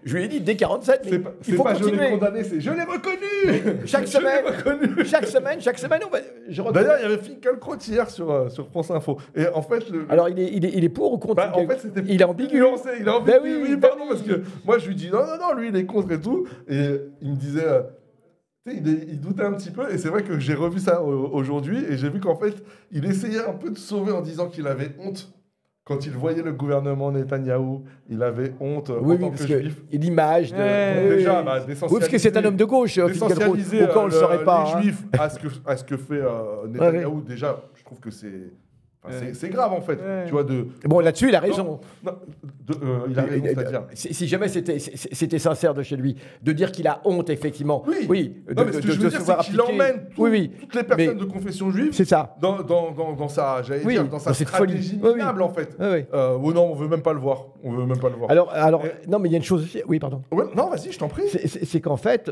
S2: je lui ai dit, dès 47, mais il faut
S1: pas je
S2: continuer.
S1: l'ai condamné, c'est je l'ai reconnu.
S2: Chaque semaine,
S1: D'ailleurs, il y avait Finkielkraut hier sur France Info. Et en fait,
S2: alors, il est pour ou contre?
S1: en fait, c'était
S2: il est ambigu.
S1: Il est ambigu.
S2: Ben oui,
S1: oui, pardon, parce que moi, je lui dis non, lui, il est contre et tout. Et il me disait... il doutait un petit peu, et c'est vrai que j'ai revu ça aujourd'hui, et j'ai vu qu'en fait, il essayait un peu de sauver en disant qu'il avait honte. Quand il voyait le gouvernement Netanyahou, il avait honte en tant que juif.
S2: Et l'image de...
S1: Déjà,
S2: oui, parce que c'est un homme de gauche.
S1: D'essentialiser
S2: Pourquoi on ne le saurait pas?
S1: les juifs à ce que fait Netanyahou, déjà, je trouve que c'est grave en fait. Tu vois,
S2: Bon, là-dessus, il a raison.
S1: Il a raison, c'est-à-dire.
S2: Si jamais c'était sincère de chez lui, de dire qu'il a honte, effectivement.
S1: Oui. Non, mais ce que je veux dire, c'est qu'il emmène toutes les personnes de confession juive dans sa, dans sa stratégie minable, en fait. Non, on veut même pas le voir.
S2: Alors, non, mais il y a une chose aussi. Oui, pardon.
S1: Ouais, non, vas-y, je t'en prie.
S2: C'est qu'en fait,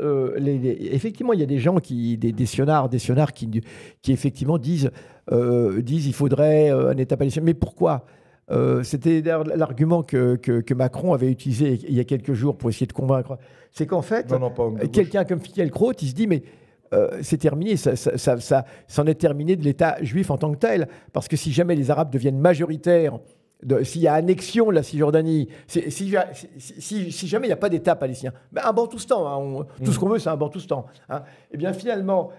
S2: effectivement, il y a des gens des sionards qui effectivement disent il faudrait un État palestinien. Mais pourquoi? C'était l'argument que Macron avait utilisé il y a quelques jours pour essayer de convaincre. C'est qu'en fait, quelqu'un comme Finkielkraut, il se dit mais c'est terminé, ça s'en est terminé de l'État juif en tant que tel. Parce que si jamais les Arabes deviennent majoritaires, s'il y a annexion de la Cisjordanie, si jamais il n'y a pas d'État palestinien, un Bantoustan, tout ce qu'on veut, c'est un Bantoustan. Et bien finalement,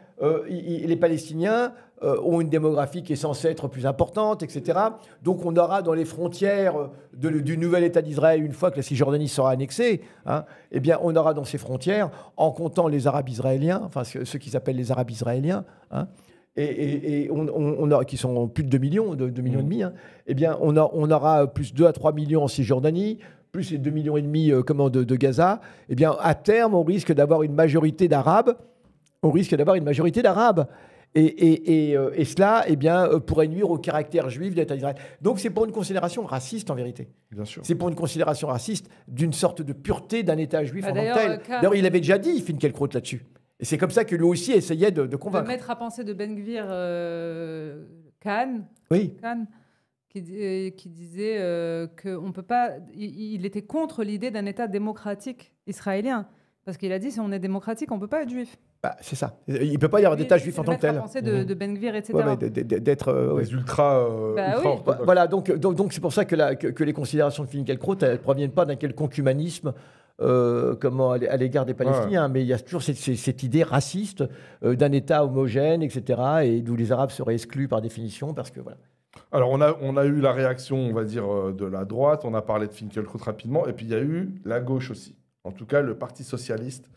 S2: les Palestiniens ont une démographie qui est censée être plus importante, etc. Donc on aura dans les frontières du nouvel État d'Israël, une fois que la Cisjordanie sera annexée, eh bien on aura dans ces frontières, en comptant les Arabes israéliens, enfin ceux qui s'appellent les Arabes israéliens, et on aura, qui sont plus de 2 millions, 2 millions et demi, eh bien on aura plus 2 à 3 millions en Cisjordanie, plus les 2,5 millions de Gaza. Eh bien à terme, on risque d'avoir une majorité d'Arabes. Et cela, eh bien, pourrait nuire au caractère juif de l'État d'Israël. Donc c'est pour une considération raciste en vérité.
S1: Bien sûr.
S2: C'est pour une considération raciste d'une sorte de pureté d'un État juif en tant que tel. D'ailleurs, il avait déjà dit, Finkielkraut, là-dessus. Et c'est comme ça que lui aussi essayait de convaincre.
S3: De mettre à penser de Ben Gvir Khan, qui disait qu'on peut pas... Il était contre l'idée d'un État démocratique israélien. Parce qu'il a dit, si on est démocratique, on ne peut pas être juif.
S2: Bah, c'est ça. Il ne peut pas y avoir d'État juif en tant que tel.
S3: C'est le maître à penser de Ben Gvir, etc.
S2: D'être...
S1: Les ultra
S3: Bah oui.
S1: orthodoxes.
S2: Voilà, donc c'est pour ça que les considérations de Finkielkraut, elles ne proviennent pas d'un quelconque humanisme à l'égard des Palestiniens, mais il y a toujours cette idée raciste d'un État homogène, etc., et d'où les Arabes seraient exclus par définition, parce que voilà.
S1: Alors, on a eu la réaction, on va dire, de la droite, on a parlé de Finkielkraut rapidement, et puis il y a eu la gauche aussi. En tout cas, le Parti socialiste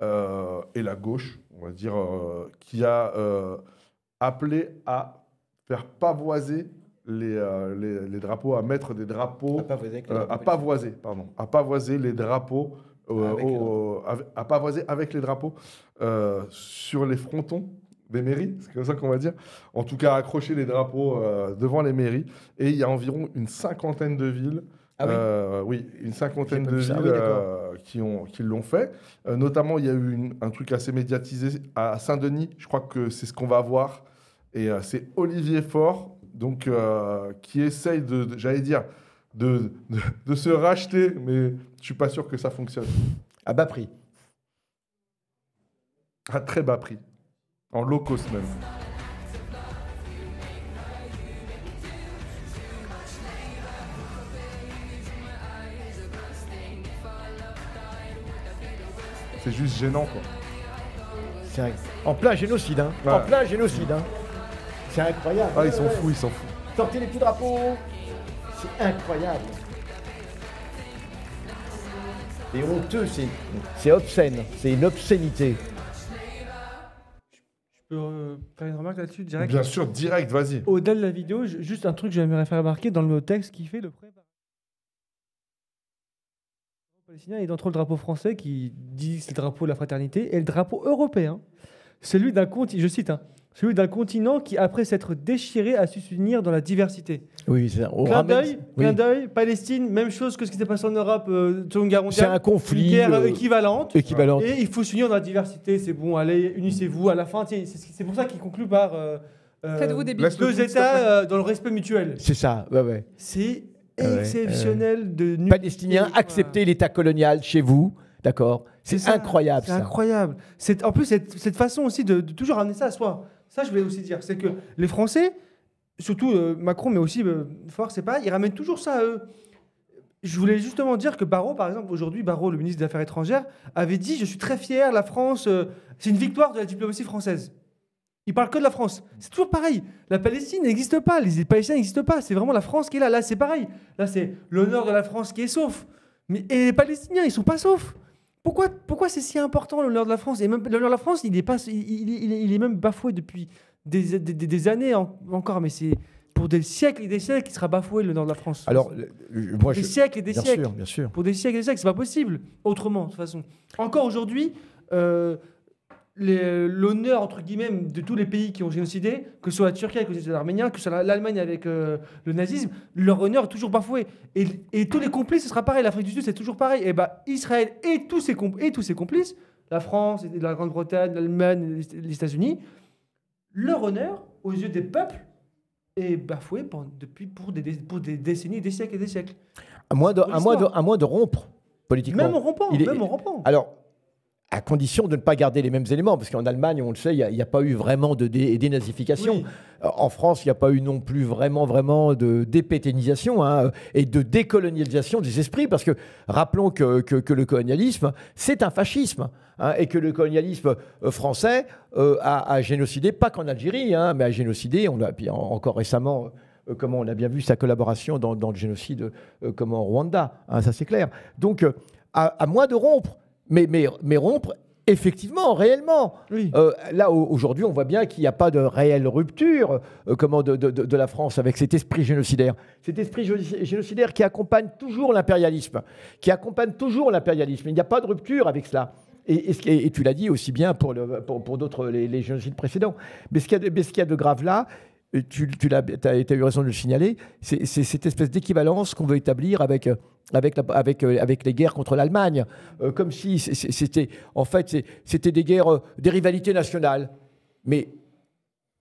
S1: et la gauche, on va dire, qui a appelé à faire pavoiser les drapeaux, à mettre des drapeaux, à pavoiser les drapeaux, à pavoiser avec les drapeaux sur les frontons des mairies, c'est comme ça qu'on va dire. En tout cas, accrocher les drapeaux devant les mairies. Et il y a environ une cinquantaine de villes. Oui, une cinquantaine de villes qui l'ont fait. Notamment, il y a eu un truc assez médiatisé à Saint-Denis. Je crois que c'est ce qu'on va voir. Et c'est Olivier Faure, donc, qui essaye j'allais dire, de se racheter, mais je ne suis pas sûr que ça fonctionne.
S2: À bas prix.
S1: À très bas prix. En low cost même. C'est juste gênant, quoi.
S2: En plein génocide, hein.
S1: Ouais.
S2: En plein génocide, hein. C'est incroyable.
S1: Ah, ils s'en foutent.
S2: Sortez les petits drapeaux. C'est incroyable. C'est honteux, c'est obscène. C'est une obscénité.
S5: Je peux faire une remarque là-dessus direct?
S1: Bien sûr, direct, vas-y.
S5: Au-delà de la vidéo, juste un truc que j'aimerais faire remarquer dans le texte qui fait le palestinien et d'entre le drapeau français qui dit c'est le drapeau de la fraternité et le drapeau européen, celui d'un continent, je cite, celui d'un continent qui après s'être déchiré a su s'unir dans la diversité.
S2: Oui, c'est
S5: Clin d'œil, Palestine, même chose que ce qui s'est passé en Europe sur une guerre mondiale.
S2: C'est un conflit.
S5: Une guerre équivalente.
S2: Et
S5: il faut s'unir dans la diversité, c'est bon, allez, unissez-vous à la fin. C'est pour ça qu'il conclut par
S3: Faites-vous des bisous.
S5: 2 États dans le respect mutuel.
S2: C'est ça, ouais.
S5: C'est exceptionnel de
S2: Palestiniens, acceptez l'État colonial chez vous, d'accord? C'est incroyable.
S5: C'est incroyable. En plus, cette façon aussi de toujours ramener ça à soi. Ça, je voulais aussi dire, c'est que les Français, surtout Macron, mais aussi Faure, c'est pas, ils ramènent toujours ça à eux. Je voulais justement dire que Barrot, par exemple, aujourd'hui, Barrot, le ministre des Affaires étrangères, avait dit « Je suis très fier, la France, c'est une victoire de la diplomatie française ». Il parle que de la France. C'est toujours pareil. La Palestine n'existe pas, les Palestiniens n'existent pas. C'est vraiment la France qui est là. Là, c'est pareil. Là, c'est l'honneur de la France qui est sauf. Et les Palestiniens, ils sont pas saufs. Pourquoi c'est si important l'honneur de la France? Et même l'honneur de la France, il est même bafoué depuis des années encore. Mais c'est pour des siècles et des siècles qu'il sera bafoué l'honneur de la France.
S2: Alors, moi,
S5: des siècles et des siècles.
S2: Bien sûr.
S5: Pour des siècles et des siècles, c'est pas possible. Autrement, de toute façon. Encore aujourd'hui, l'honneur, entre guillemets, de tous les pays qui ont génocidé, que ce soit la Turquie avec le génocide arménien, que ce soit l'Allemagne avec le nazisme, leur honneur est toujours bafoué. Et tous les complices, ce sera pareil. L'Afrique du Sud, c'est toujours pareil. Et Israël et tous ses complices, la France, la Grande-Bretagne, l'Allemagne, les États-Unis, leur honneur, aux yeux des peuples, est bafoué pour des décennies, des siècles et des siècles.
S2: À moins de rompre politiquement.
S5: Même en rompant.
S2: Alors, à condition de ne pas garder les mêmes éléments, parce qu'en Allemagne, on le sait, il n'y a pas eu vraiment de dénazification.
S5: Oui.
S2: En France, il n'y a pas eu non plus vraiment de dépéténisation et de décolonialisation des esprits, parce que rappelons que le colonialisme, c'est un fascisme, et que le colonialisme français a génocidé, pas qu'en Algérie, mais a génocidé, puis encore récemment, comment on a bien vu sa collaboration dans le génocide comme en Rwanda, ça c'est clair. Donc, à moins de rompre, mais rompre effectivement, réellement.
S5: Oui.
S2: Là, aujourd'hui, on voit bien qu'il n'y a pas de réelle rupture de la France avec cet esprit génocidaire. Cet esprit génocidaire qui accompagne toujours l'impérialisme. Il n'y a pas de rupture avec cela. Et tu l'as dit aussi bien pour d'autres, les génocides précédents. Mais ce qu'il y a de grave là, tu as eu raison de le signaler, c'est cette espèce d'équivalence qu'on veut établir avec les guerres contre l'Allemagne, comme si c'était des guerres, des rivalités nationales. Mais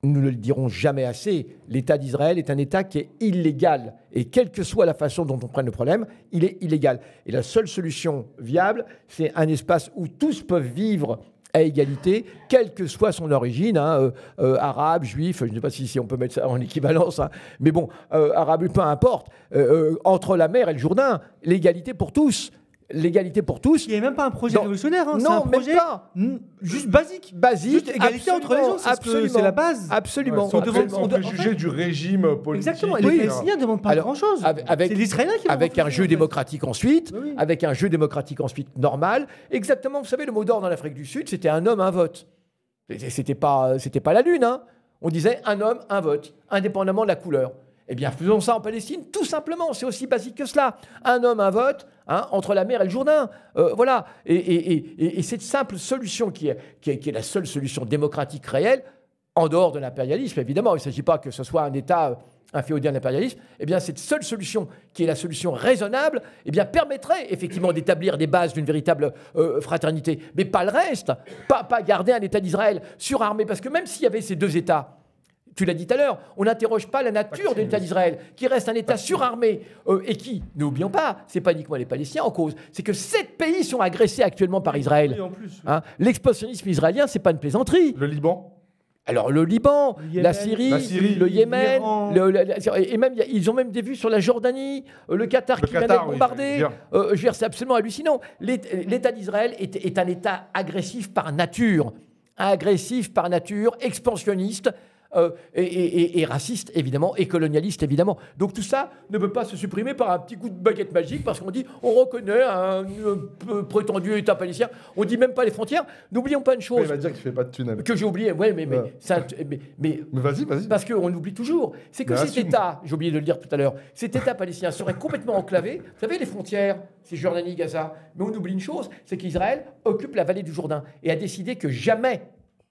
S2: nous ne le dirons jamais assez, l'État d'Israël est un État qui est illégal. Et quelle que soit la façon dont on prenne le problème, il est illégal. Et la seule solution viable, c'est un espace où tous peuvent vivre à égalité, quelle que soit son origine, arabe, juif, je ne sais pas si on peut mettre ça en équivalence, mais bon, arabe, peu importe, entre la mer et le Jourdain, l'égalité pour tous. L'égalité pour tous.
S5: Il n'y a même pas un projet révolutionnaire, c'est
S2: non,
S5: un projet
S2: même pas.
S5: Juste basique.
S2: Juste
S5: égalité entre les gens, c'est la base.
S2: Absolument.
S1: Sans préjuger du régime politique.
S5: Exactement, et les Palestiniens ne demandent pas grand-chose. C'est l'Israélien qui
S2: avec un jeu démocratique ensuite, avec un jeu démocratique ensuite normal. Exactement, vous savez, le mot d'ordre en Afrique du Sud, c'était un homme, un vote. C'était pas la lune, hein. On disait un homme, un vote, indépendamment de la couleur. Eh bien, faisons ça en Palestine, tout simplement. C'est aussi basique que cela. Un homme, un vote, entre la mer et le Jourdain. Voilà. Et cette simple solution qui est la seule solution démocratique réelle, en dehors de l'impérialisme, évidemment, il ne s'agit pas que ce soit un État inféodé à l'impérialisme, eh bien, cette seule solution, qui est la solution raisonnable, eh bien, permettrait effectivement d'établir des bases d'une véritable fraternité. Mais pas le reste. Pas garder un État d'Israël surarmé. Parce que même s'il y avait ces deux États, tu l'as dit tout à l'heure, on n'interroge pas la nature de l'État d'Israël, qui reste un État surarmé et qui, n'oublions pas, c'est pas uniquement les Palestiniens en cause, c'est que 7 pays sont agressés actuellement par Israël. L'expansionnisme israélien, c'est pas une plaisanterie.
S1: Le Liban.
S2: Alors le Liban, la Syrie, le Yémen, et même ils ont même des vues sur la Jordanie, le Qatar qui vient d'être bombardé. Je veux dire, c'est absolument hallucinant. L'État d'Israël est un État agressif par nature, expansionniste. Et raciste, évidemment, et colonialiste, évidemment. Donc tout ça ne peut pas se supprimer par un petit coup de baguette magique, parce qu'on dit, on reconnaît un prétendu État palestinien, on dit même pas les frontières. N'oublions pas une chose.
S1: Il va dire qu'il fait pas de tunnel.
S2: Que j'ai oublié, ouais, mais
S1: vas-y.
S2: Parce qu'on oublie toujours. C'est que cet État, j'ai oublié de le dire tout à l'heure, cet État palestinien serait complètement enclavé. Vous savez, les frontières, c'est Jordanie, Gaza. Mais on oublie une chose, c'est qu'Israël occupe la vallée du Jourdain et a décidé que jamais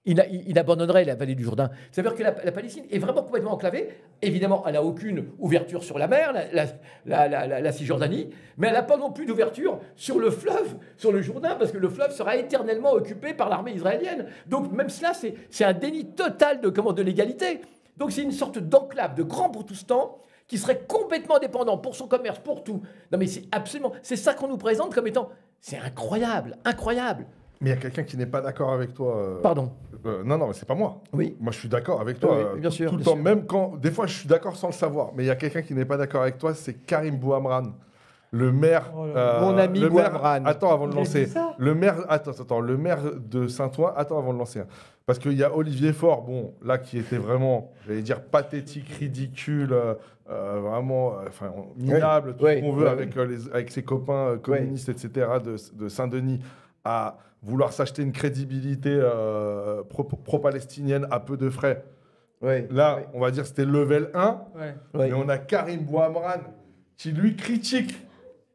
S2: il abandonnerait la vallée du Jourdain. C'est-à-dire que la Palestine est vraiment complètement enclavée. Évidemment, elle n'a aucune ouverture sur la mer, la Cisjordanie, mais elle n'a pas non plus d'ouverture sur le fleuve, sur le Jourdain, parce que le fleuve sera éternellement occupé par l'armée israélienne. Donc même cela, c'est un déni total de l'égalité. Donc c'est une sorte d'enclave de Grand Bourtoustan qui serait complètement dépendant pour son commerce, pour tout. Non mais c'est ça qu'on nous présente comme étant, c'est incroyable.
S1: Mais il y a quelqu'un qui n'est pas d'accord avec toi.
S2: Pardon.
S1: Non, mais c'est pas moi.
S2: Oui.
S1: Moi, je suis d'accord avec toi.
S2: Oui, bien sûr.
S1: Tout le temps, même quand. Des fois, je suis d'accord sans le savoir. Mais il y a quelqu'un qui n'est pas d'accord avec toi, c'est Karim Bouhamran. Le maire.
S2: Mon ami Bouhamran.
S1: Attends, avant de lancer. Le maire. Attends. Le maire de Saint-Ouen. Attends, avant de lancer. Parce qu'il y a Olivier Faure, bon, là, qui était vraiment, j'allais dire, pathétique, ridicule, vraiment, minable, tout ce qu'on veut, avec ses copains communistes, etc., de Saint-Denis, à vouloir s'acheter une crédibilité pro-palestinienne à peu de frais. Là, on va dire que c'était level 1. Et on a Karim Bouhamran qui, lui, critique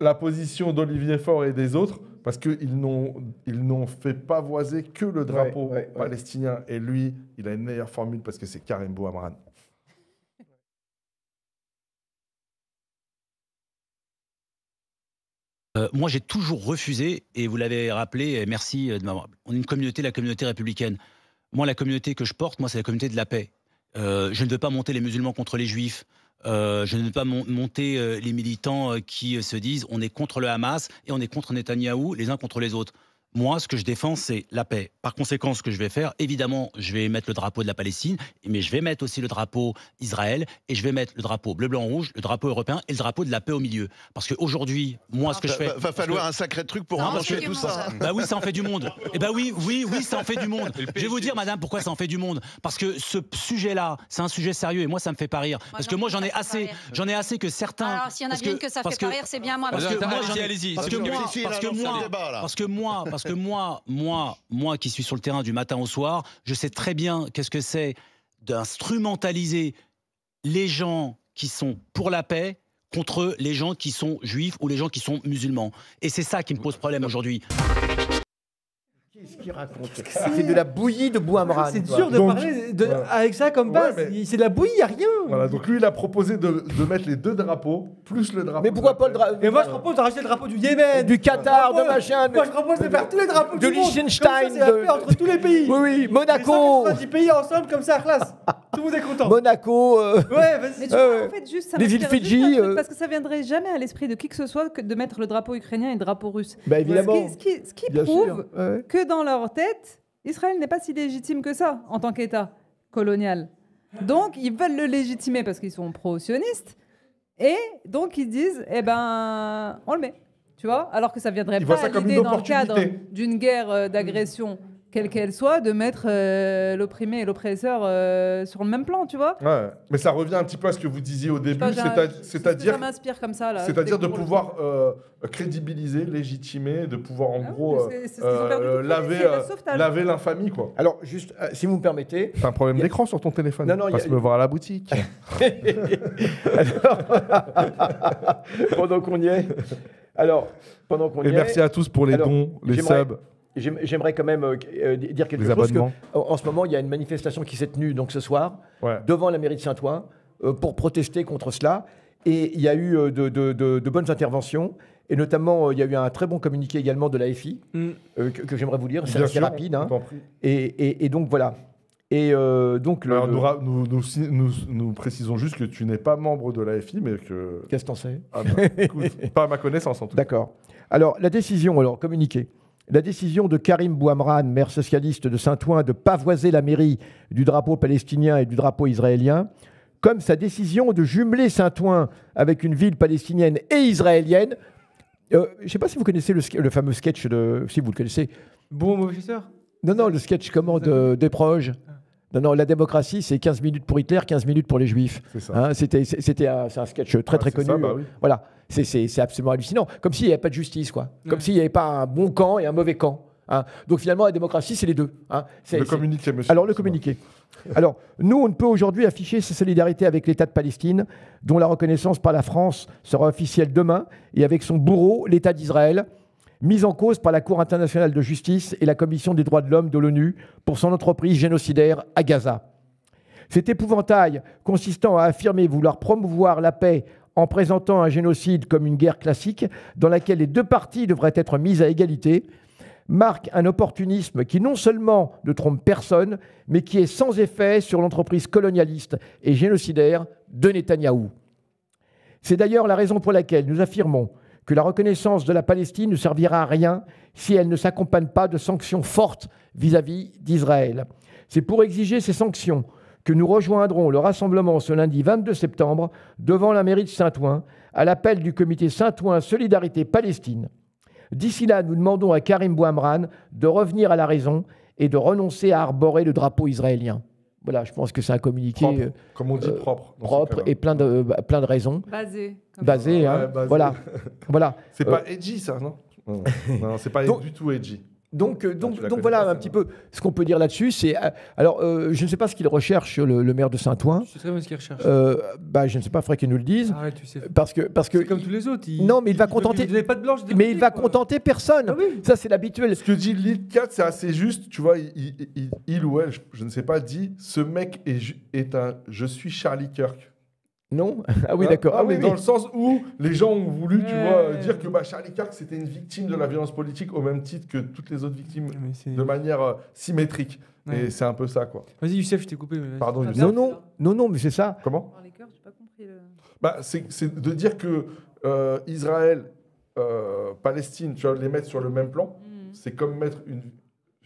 S1: la position d'Olivier Faure et des autres parce qu'ils n'ont fait pavoiser que le drapeau palestinien. Et lui, il a une meilleure formule parce que c'est Karim Bouhamran.
S7: Moi, j'ai toujours refusé, et vous l'avez rappelé, et merci de m'avoir... On est une communauté, la communauté républicaine. Moi, la communauté que je porte, c'est la communauté de la paix. Je ne veux pas monter les musulmans contre les juifs. Je ne veux pas monter les militants qui se disent on est contre le Hamas et on est contre Netanyahou, les uns contre les autres. Moi, ce que je défends, c'est la paix. Par conséquent, ce que je vais faire, évidemment, je vais mettre le drapeau de la Palestine, mais je vais mettre aussi le drapeau Israël, et je vais mettre le drapeau bleu, blanc, rouge, le drapeau européen et le drapeau de la paix au milieu. Parce qu'aujourd'hui, moi, ce que je fais...
S8: Va falloir un sacré truc pour emmancher tout ça.
S7: Bah oui, ça en fait du monde. Eh bah oui, ça en fait du monde. Je vais vous dire, madame, pourquoi ça en fait du monde. Parce que ce sujet-là, c'est un sujet sérieux, et moi, ça me fait pas rire. Parce que moi, j'en ai assez que certains...
S9: Alors, s'il y en a bien que ça fait pas rire, c'est bien moi.
S7: Parce que moi qui suis sur le terrain du matin au soir, je sais très bien qu'est-ce que c'est d'instrumentaliser les gens qui sont pour la paix contre les gens qui sont juifs ou les gens qui sont musulmans. Et c'est ça qui me pose problème aujourd'hui.
S2: Qu'est-ce qu'il raconte? C'est de la bouillie de Bouhamran.
S5: C'est dur de parler avec ça comme base. C'est de la bouillie, il n'y a rien.
S1: Voilà, donc lui, il a proposé de mettre les deux drapeaux, plus le drapeau.
S2: Mais pourquoi pas le drapeau?
S5: Et moi, je propose de racheter le drapeau du Yémen,
S2: du Qatar, de machin.
S5: Moi, je propose de faire tous les drapeaux
S2: de
S5: du monde.
S2: Liechtenstein.
S5: Comme ça, c'est la paix entre tous les pays.
S2: Oui, Monaco.
S5: Et ça, 10 pays ensemble, comme ça, classe. Tout le monde est content.
S2: Monaco.
S5: Ouais, vas-y.
S3: Mais tu vois, en fait, juste, ça
S2: les îles
S3: m'inspire juste
S2: Fidji,
S3: un truc, parce que ça viendrait jamais à l'esprit de qui que ce soit que de mettre le drapeau ukrainien et le drapeau russe.
S2: Bah, évidemment.
S3: Ce qui
S2: Bien
S3: prouve
S2: sûr. Ouais.
S3: que dans leur tête, Israël n'est pas si légitime que ça en tant qu'État colonial. Donc, ils veulent le légitimer parce qu'ils sont pro-sionistes. Et donc, ils disent, eh ben, on le met. Tu vois, alors que ça viendrait
S1: Ils voient
S3: pas
S1: ça
S3: à
S1: comme
S3: l'idée
S1: une
S3: dans le cadre
S1: opportunité.
S3: d'une guerre d'agression, quelle qu'elle soit, de mettre l'opprimé et l'oppresseur sur le même plan, tu vois.
S1: Ouais, mais ça revient un petit peu à ce que vous disiez au début, c'est-à-dire
S3: ça m'inspire comme ça là.
S1: c'est-à-dire de
S3: C'était pour le
S1: pouvoir crédibiliser, légitimer, de pouvoir en
S3: Ah oui,
S1: gros
S3: mais c'est ce qu'ils ont perdu tout de suite, c'est le sauvetage.
S1: laver l'infamie, quoi.
S2: Alors, juste, si vous me permettez.
S1: T'as un problème
S2: Il y a-
S1: d'écran sur ton téléphone.
S2: Non, non,
S1: Passe me voir à la boutique.
S2: Pendant qu'on y est. Alors, pendant qu'on y
S1: Et
S2: est.
S1: merci à tous pour les
S2: Alors,
S1: dons, les
S2: j'aimerais-
S1: subs,
S2: J'aimerais quand même dire quelque
S1: les
S2: chose.
S1: abonnements.
S2: En ce moment, il y a une manifestation qui s'est tenue donc, ce soir
S1: Ouais.
S2: devant la mairie de Saint-Ouen pour protester contre cela. Et il y a eu de bonnes interventions. Et notamment, il y a eu un très bon communiqué également de l'AFI que j'aimerais vous lire. C'est
S1: Bien
S2: assez
S1: sûr,
S2: rapide.
S1: on
S2: Hein.
S1: t'en prie.
S2: Et donc, voilà. Et donc,
S1: Alors, nous précisons juste que tu n'es pas membre de l'AFI, mais que...
S2: Qu'est-ce que t'en sais?
S1: Ah bah, écoute, pas à ma connaissance en tout cas.
S2: D'accord. Alors, la décision, communiqué. La décision de Karim Bouhamran, maire socialiste de Saint-Ouen, de pavoiser la mairie du drapeau palestinien et du drapeau israélien, comme sa décision de jumeler Saint-Ouen avec une ville palestinienne et israélienne. Je ne sais pas si vous connaissez le fameux sketch de... Si vous le connaissez.
S5: Bon, mauvais chasseur.
S2: Non, le sketch comment des proches. Non, la démocratie, c'est 15 minutes pour Hitler, 15 minutes pour les Juifs.
S1: C'est ça.
S2: Hein, c'est un sketch très
S1: c'est
S2: connu.
S1: ça, bah oui.
S2: Voilà, c'est absolument hallucinant. Comme s'il n'y avait pas de justice, quoi. Comme s'il n'y avait pas un bon camp et un mauvais camp. Hein. Donc finalement, la démocratie, c'est les deux. Hein.
S1: Le communiqué, monsieur.
S2: Alors, le communiqué. Alors, nous, on ne peut aujourd'hui afficher sa solidarité avec l'État de Palestine, dont la reconnaissance par la France sera officielle demain, et avec son bourreau, l'État d'Israël, mise en cause par la Cour internationale de justice et la Commission des droits de l'homme de l'ONU pour son entreprise génocidaire à Gaza. Cet épouvantail consistant à affirmer vouloir promouvoir la paix en présentant un génocide comme une guerre classique dans laquelle les deux parties devraient être mises à égalité marque un opportunisme qui non seulement ne trompe personne, mais qui est sans effet sur l'entreprise colonialiste et génocidaire de Netanyahou. C'est d'ailleurs la raison pour laquelle nous affirmons que la reconnaissance de la Palestine ne servira à rien si elle ne s'accompagne pas de sanctions fortes vis-à-vis d'Israël. C'est pour exiger ces sanctions que nous rejoindrons le rassemblement ce lundi 22 septembre devant la mairie de Saint-Ouen à l'appel du comité Saint-Ouen Solidarité Palestine. D'ici là, nous demandons à Karim Bouhamran de revenir à la raison et de renoncer à arborer le drapeau israélien. Voilà, je pense que c'est un communiqué
S1: Propre, comme on dit, propre. dans ce
S2: propre
S1: cas-là.
S2: et plein de raisons.
S3: Basé. comme
S2: Basé,
S1: Ouais,
S2: hein.
S1: basé.
S2: Voilà. Voilà.
S1: C'est pas edgy, ça, non? Non, non, c'est pas
S2: Donc-
S1: du tout edgy.
S2: Donc
S1: tu la connais
S2: voilà
S1: pas,
S2: un petit peu ce qu'on peut dire là-dessus. C'est alors je ne sais pas ce qu'il recherche le maire de Saint-Ouen.
S5: Je sais très bien ce qu'il recherche.
S2: Je ne sais pas, il faudrait qu'il nous le dise
S5: Arrête, tu sais.
S2: parce que
S5: C'est comme tous les autres.
S2: Non, mais il va contenter-
S5: Il pas de blanche.
S2: mais il va contenter personne.
S5: Ah oui.
S2: Ça c'est l'habituel.
S1: Ce que dit Lil 4, c'est assez juste. Tu vois, il ou elle, je ne sais pas, dit ce mec est un je suis Charlie Kirk.
S2: Non. Ah oui,
S1: Hein?
S2: d'accord.
S1: Ah,
S2: Ah oui,
S1: mais
S2: oui.
S1: dans le sens où les gens ont voulu, tu
S3: Ouais,
S1: vois,
S3: ouais.
S1: dire que Charlie Kirk c'était une victime de la violence politique au même titre que toutes les autres victimes
S5: Mais c'est-
S1: de manière symétrique.
S5: Ouais.
S1: Et c'est un peu ça, quoi.
S5: Vas-y, Youssef, je t'ai coupé. mais vas-y.
S1: Pardon,
S3: Ah,
S1: Youssef.
S2: Non, non, non, non, mais c'est ça.
S1: Comment?
S3: Par les cœurs, j'ai pas compris le...
S1: Bah, c'est de dire que Israël, Palestine, tu vois, les mettre sur le même plan, c'est comme mettre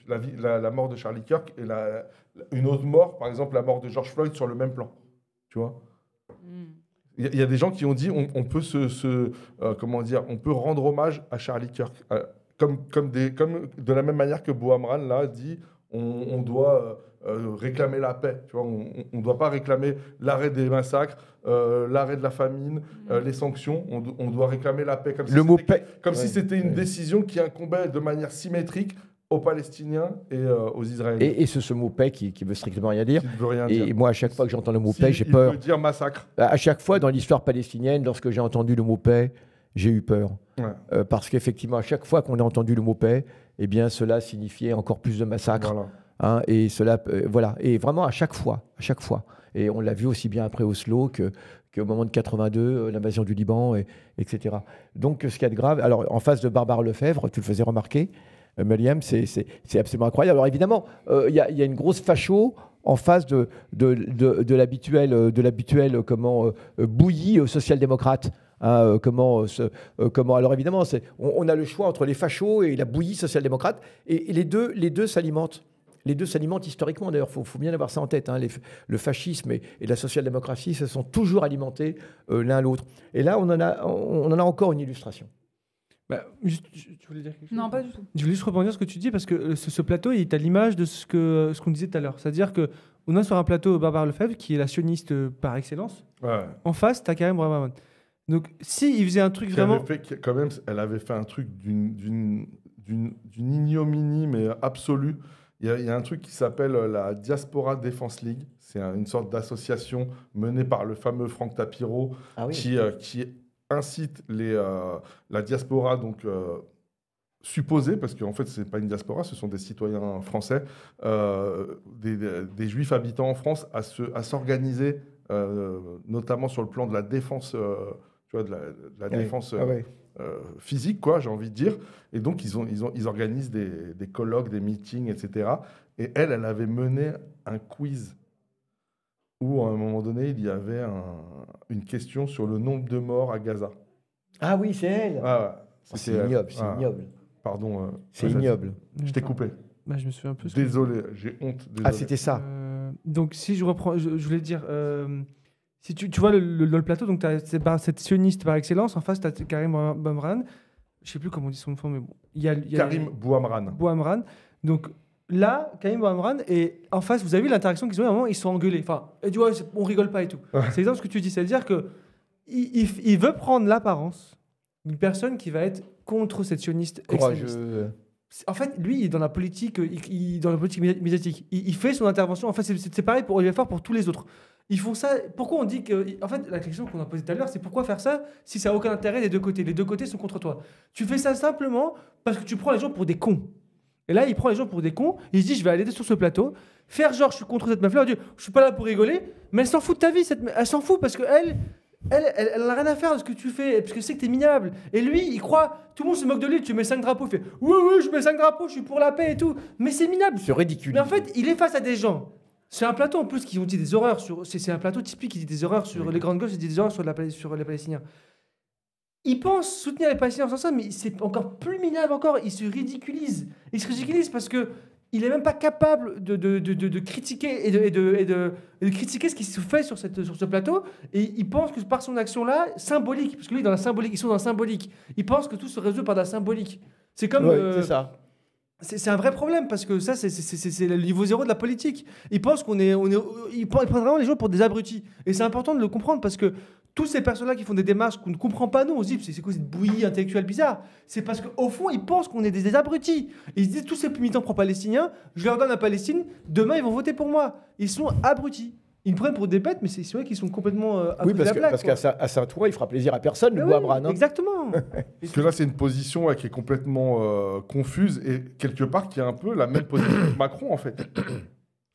S1: la mort de Charlie Kirk et une autre mort, par exemple la mort de George Floyd, sur le même plan. Tu vois? Il y a des gens qui ont dit on peut comment dire, on peut rendre hommage à Charlie Kirk, comme de la même manière que Bouhamran là dit on doit réclamer la paix. Tu vois, on doit pas réclamer l'arrêt des massacres, l'arrêt de la famine, les sanctions. On doit réclamer la paix. Comme si
S2: Le mot
S1: c'était-
S2: paix.
S1: Comme si
S2: Ouais.
S1: c'était une décision qui incombait de manière symétrique aux Palestiniens et aux Israéliens.
S2: Et ce mot paix qui veut strictement rien dire.
S1: Qui ne veut rien
S2: Et
S1: dire.
S2: moi, à chaque fois que j'entends le mot
S1: Si,
S2: paix, j'ai
S1: il
S2: peur.
S1: veut dire massacre.
S2: À chaque fois dans l'histoire palestinienne, lorsque j'ai entendu le mot paix, j'ai eu peur.
S1: Ouais.
S2: Parce qu'effectivement, à chaque fois qu'on a entendu le mot paix, eh bien, cela signifiait encore plus de massacres.
S1: Voilà.
S2: Hein, et cela, voilà. Et vraiment, à chaque fois. Et on l'a vu aussi bien après Oslo qu'au moment de 82, l'invasion du Liban, etc. Donc, ce qu'il y a de grave. Alors, en face de Barbara Lefebvre, tu le faisais remarquer, Meliam, c'est absolument incroyable. Alors, évidemment, il y a une grosse facho en face de l'habituel bouillie social-démocrate. Hein, comment alors évidemment, on a le choix entre les fachos et la bouillie social-démocrate, et les deux s'alimentent. Les deux s'alimentent historiquement, d'ailleurs, il faut bien avoir ça en tête. Hein. Le fascisme et la social-démocratie se sont toujours alimentés l'un l'autre. Et là, on en a encore une illustration.
S5: Tu voulais dire quelque chose ?
S3: Non, pas du tout.
S5: Je voulais juste rebondir sur ce que tu dis, parce que ce plateau, il est à l'image de ce qu'on disait tout à l'heure. C'est-à-dire qu'on a sur un plateau Barbara Lefebvre, qui est la sioniste par excellence.
S1: Ouais.
S5: En face, tu as Karim Bouamran. Donc, s'il faisait un truc vraiment...
S1: Elle avait fait un truc d'une ignominie, mais absolue. Il y a un truc qui s'appelle la Diaspora Defense League. C'est une sorte d'association menée par le fameux Franck Tapiro, qui incite la diaspora, donc supposée, parce qu'en fait, ce n'est pas une diaspora, ce sont des citoyens français, des juifs habitant en France, à s'organiser, notamment sur le plan de la défense, de la défense physique, quoi, j'ai envie de dire. Et donc, ils organisent des colloques, des meetings, etc. Et elle avait mené un quiz où, à un moment donné, il y avait une question sur le nombre de morts à Gaza.
S2: Ah oui, c'est elle. C'est ignoble, c'est ignoble.
S1: Pardon.
S2: C'est ignoble.
S1: Je t'ai coupé.
S5: Je me souviens un peu.
S1: Désolé, j'ai honte. Désolé.
S2: Ah, c'était ça.
S5: Donc, si je reprends, je voulais dire... Si tu vois le plateau, donc tu as cette sioniste par excellence, en face tu as Karim Bouamran, je sais plus comment on dit son nom, mais bon. Il y a
S1: Karim Bouamran.
S5: Donc là, Karim Bouamran, et en face, vous avez vu l'interaction qu'ils ont eu à un moment, ils sont engueulés. Enfin, tu vois, on rigole pas et tout. C'est exactement ce que tu dis, c'est-à-dire qu'il veut prendre l'apparence d'une personne qui va être contre cette sioniste extrémiste. En fait, lui, il est dans la politique, médiatique. Il fait son intervention. En fait, c'est pareil pour Olivier Faure, pour tous les autres. Ils font ça. Pourquoi on dit que. En fait, la question qu'on a posée tout à l'heure, c'est pourquoi faire ça si ça n'a aucun intérêt des deux côtés ? Les deux côtés sont contre toi. Tu fais ça simplement parce que tu prends les gens pour des cons. Et là, il prend les gens pour des cons. Il se dit, je vais aller sur ce plateau, faire genre, je suis contre cette meuf-là. Je suis pas là pour rigoler, mais elle s'en fout de ta vie. Elle s'en fout parce qu'elle n'a rien à faire de ce que tu fais, parce que c'est que t'es minable. Et lui, il croit, tout le monde se moque de lui, tu mets 5 drapeaux, il fait oui, je mets 5 drapeaux, je suis pour la paix et tout. Mais c'est minable.
S2: C'est ridicule.
S5: Mais en fait, il est face à des gens. C'est un plateau en plus qui ont dit des horreurs sur. C'est un plateau typique qui dit des horreurs sur les grandes gauches, qui dit des horreurs sur les Palestiniens. Il pense soutenir les Palestiniens sans ça, mais c'est encore plus minable encore. Il se ridiculise. Il se ridiculise parce que il est même pas capable de critiquer et de critiquer ce qui se fait sur ce plateau. Et il pense que par son action-là, symbolique, parce que lui, dans la symbolique, ils sont dans la symbolique. Il pense que tout se résout par de la symbolique. C'est comme.
S2: C'est ça.
S5: C'est un vrai problème parce que ça, c'est le niveau zéro de la politique. Ils pensent ils prennent vraiment les gens pour des abrutis. Et c'est important de le comprendre parce que tous ces personnes-là qui font des démarches qu'on ne comprend pas, nous, on se dit, c'est quoi cette bouillie intellectuelle bizarre ? C'est parce qu'au fond, ils pensent qu'on est des abrutis. Et ils se disent, tous ces militants pro-palestiniens, je leur donne la Palestine, demain, ils vont voter pour moi. Ils sont abrutis. Ils me prennent pour des bêtes, mais c'est vrai qu'ils sont complètement
S2: oui, parce qu'à Saint-Ouen, il fera plaisir à personne, le Bouamran.
S5: Exactement.
S1: Parce que là, c'est une position qui est complètement confuse et quelque part qui est un peu la même position que Macron, en fait.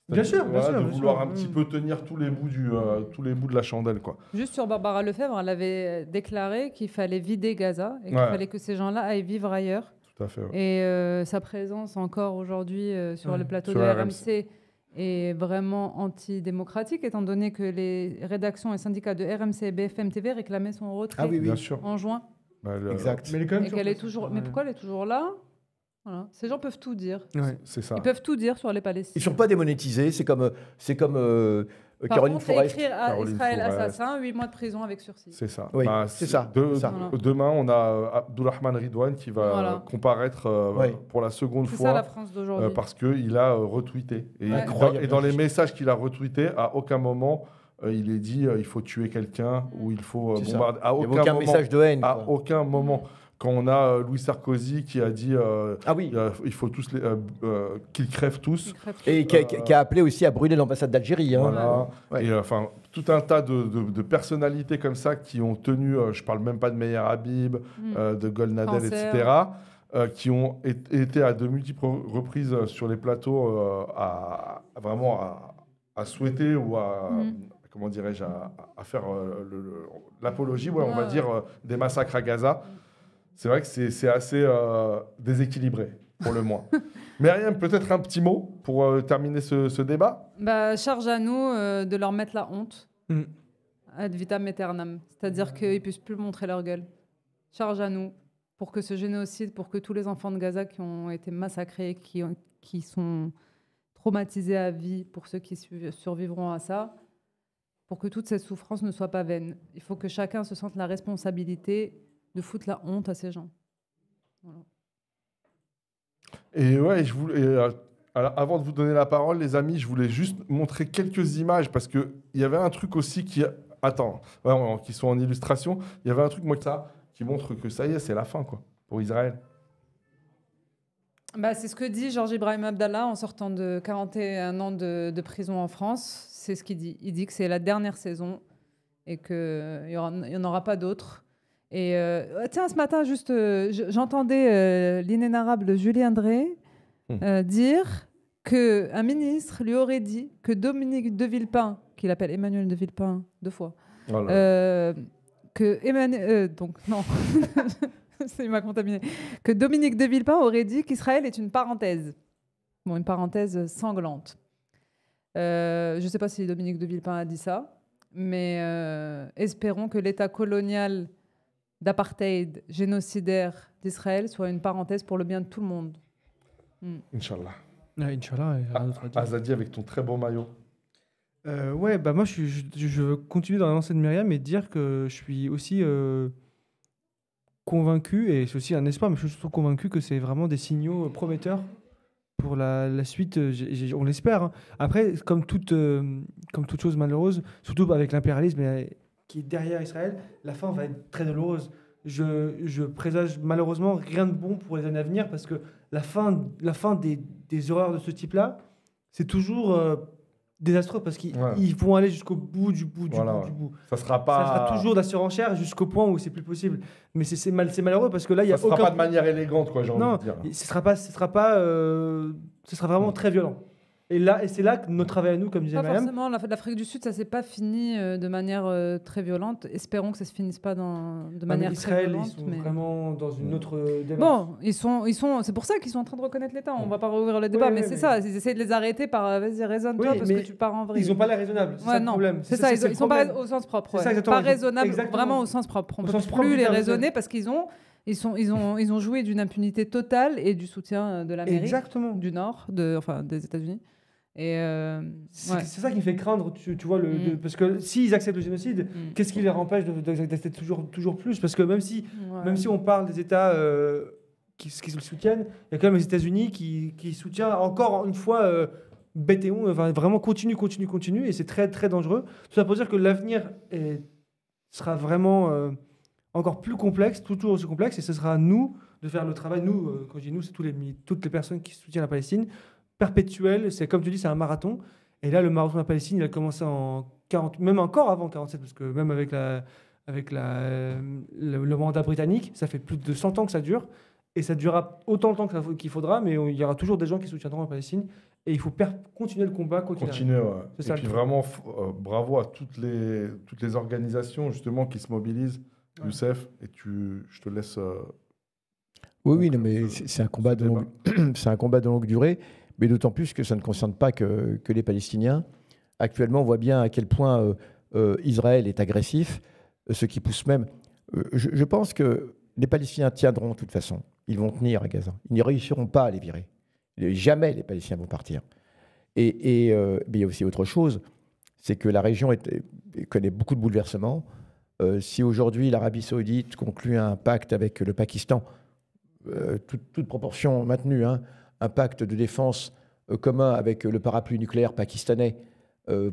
S5: Bien sûr,
S1: de vouloir un petit peu tenir tous les bouts de la chandelle, quoi.
S3: Juste sur Barbara Lefebvre, elle avait déclaré qu'il fallait vider Gaza et qu'il fallait que ces gens-là aillent vivre ailleurs.
S1: Tout à fait. Ouais.
S3: Et sa présence encore aujourd'hui sur le plateau de RMC est vraiment antidémocratique, étant donné que les rédactions et syndicats de RMC et BFM TV réclamaient son retrait
S1: bien sûr.
S3: en juin.
S2: Exact.
S5: Mais,
S3: mais pourquoi elle est toujours là ? Voilà. Ces gens peuvent tout dire.
S1: C'est ça.
S3: Ils peuvent tout dire sur les Palestiniens.
S2: Ils ne sont pas démonétisés. C'est comme Caroline Forest.
S3: Écrire à Israël assassin, 8 mois de prison avec sursis.
S1: C'est ça.
S2: Oui, c'est ça.
S1: Demain, on a Abdulrahman Ridwan qui va comparaître pour la seconde fois.
S3: C'est ça la France d'aujourd'hui.
S1: Parce qu'il a retweeté. Et dans les messages qu'il a retweetés, à aucun moment il est dit il faut tuer quelqu'un ou il faut bombarder.
S2: Il n'y a aucun message de haine.
S1: À aucun moment. Quand on a Louis Sarkozy qui a dit il faut tous qu'ils crèvent tous.
S2: Et qui a appelé aussi à brûler l'ambassade d'Algérie. Hein.
S1: Voilà. Et tout un tas de personnalités comme ça qui ont tenu, je ne parle même pas de Meyer Habib, de Golnadel, etc., qui ont été à de multiples reprises sur les plateaux à souhaiter ou à... Comment dirais-je, à faire l'apologie, on va dire, des massacres à Gaza. C'est vrai que c'est assez déséquilibré. pour le moins. Myriam, peut-être un petit mot pour terminer ce débat.
S3: Charge à nous de leur mettre la honte.
S5: Mm.
S3: Ad vitam aeternam. C'est-à-dire qu'ils ne puissent plus montrer leur gueule. Charge à nous pour que ce génocide, pour que tous les enfants de Gaza qui ont été massacrés, qui sont traumatisés à vie, pour ceux qui survivront à ça, pour que toute cette souffrance ne soit pas vaine. Il faut que chacun se sente la responsabilité de foutre la honte à ces gens. Voilà.
S1: Et ouais, alors, avant de vous donner la parole, les amis, je voulais juste montrer quelques images parce qu'il y avait un truc aussi qui... Attends, qui sont en illustration. Il y avait un truc, moi, qui montre que ça y est, c'est la fin, quoi, pour Israël.
S3: C'est ce que dit Georges Ibrahim Abdallah en sortant de 41 ans de prison en France. C'est ce qu'il dit. Il dit que c'est la dernière saison et qu'il n'y en aura pas d'autres. Et tiens, ce matin, juste, j'entendais l'inénarrable Julie André dire qu'un ministre lui aurait dit que Dominique de Villepin, qu'il appelle Emmanuel de Villepin 2 fois, que Emmanuel... donc, non... Il m'a contaminé. Que Dominique de Villepin aurait dit qu'Israël est une parenthèse. Bon, une parenthèse sanglante. Je ne sais pas si Dominique de Villepin a dit ça, mais espérons que l'État colonial d'apartheid génocidaire d'Israël soit une parenthèse pour le bien de tout le monde.
S1: Inch'Allah.
S5: Inch'Allah.
S1: Azadi, avec ton très beau maillot.
S5: Moi, je veux continuer dans la lancée de Myriam et dire que je suis aussi... convaincu, et c'est aussi un espoir, mais je suis surtout convaincu que c'est vraiment des signaux prometteurs pour la suite, on l'espère. Hein. Après, comme toute chose malheureuse, surtout avec l'impérialisme qui est derrière Israël, la fin va être très douloureuse. Je présage malheureusement rien de bon pour les années à venir, parce que la fin des horreurs de ce type-là, c'est toujours... désastreux, parce qu'ils vont aller jusqu'au bout du bout.
S1: Ça sera
S5: toujours de la surenchère jusqu'au point où c'est plus possible. Mais c'est malheureux, parce que là, il y a
S1: ça sera pas de manière élégante, quoi, j'ai envie de dire.
S5: Ce sera vraiment très violent. Et c'est là que notre travail à nous, comme disait Myriam...
S3: Pas forcément. L'Afrique du Sud, ça s'est pas fini de manière très violente. Espérons que ça se finisse pas de manière très violente.
S5: Israël, ils sont vraiment dans une autre démarche.
S3: Bon, ils sont. C'est pour ça qu'ils sont en train de reconnaître l'État. On va pas rouvrir le débat, mais c'est ça. Ils essaient de les arrêter par vas-y, raisonne-toi, parce que tu pars en vrille.
S5: Ils n'ont pas l'air raisonnables. C'est ça le problème.
S3: C'est ça. Ils sont pas au sens propre.
S5: C'est ça, exactement.
S3: Pas raisonnables, vraiment au sens propre. On ne peut plus les raisonner parce qu'ils ont joué d'une impunité totale et du soutien de l'Amérique, du Nord, des États-Unis.
S5: C'est ça qui me fait craindre, tu vois, parce que s'ils acceptent le génocide, qu'est-ce qui les empêche d'accepter toujours plus? Parce que même si on parle des États qui le soutiennent, il y a quand même les États-Unis qui soutiennent encore une fois bêtement, vraiment continue, et c'est très très dangereux. Tout ça pour dire que l'avenir sera vraiment encore plus complexe, toujours aussi complexe, et ce sera à nous de faire le travail. Nous, quand je dis nous, c'est toutes les personnes qui soutiennent la Palestine. Perpétuel, c'est comme tu dis, c'est un marathon. Et là, le marathon de la Palestine, il a commencé en 40, même encore avant 47, parce que même avec le mandat britannique, ça fait plus de 100 ans que ça dure, et ça durera autant de temps qu'il faudra, mais il y aura toujours des gens qui soutiendront la Palestine, et il faut continuer le combat.
S1: Continuer, ouais. Et puis vraiment, bravo à toutes les organisations justement qui se mobilisent, Youssef, et je te laisse...
S2: Oui, non, mais c'est un combat de longue durée. Mais d'autant plus que ça ne concerne pas que les Palestiniens. Actuellement, on voit bien à quel point Israël est agressif, ce qui pousse même... je pense que les Palestiniens tiendront de toute façon. Ils vont tenir à Gaza. Ils ne réussiront pas à les virer. Jamais les Palestiniens vont partir. Mais il y a aussi autre chose, c'est que la région connaît beaucoup de bouleversements. Si aujourd'hui l'Arabie saoudite conclut un pacte avec le Pakistan, toute proportion maintenue, un pacte de défense commun avec le parapluie nucléaire pakistanais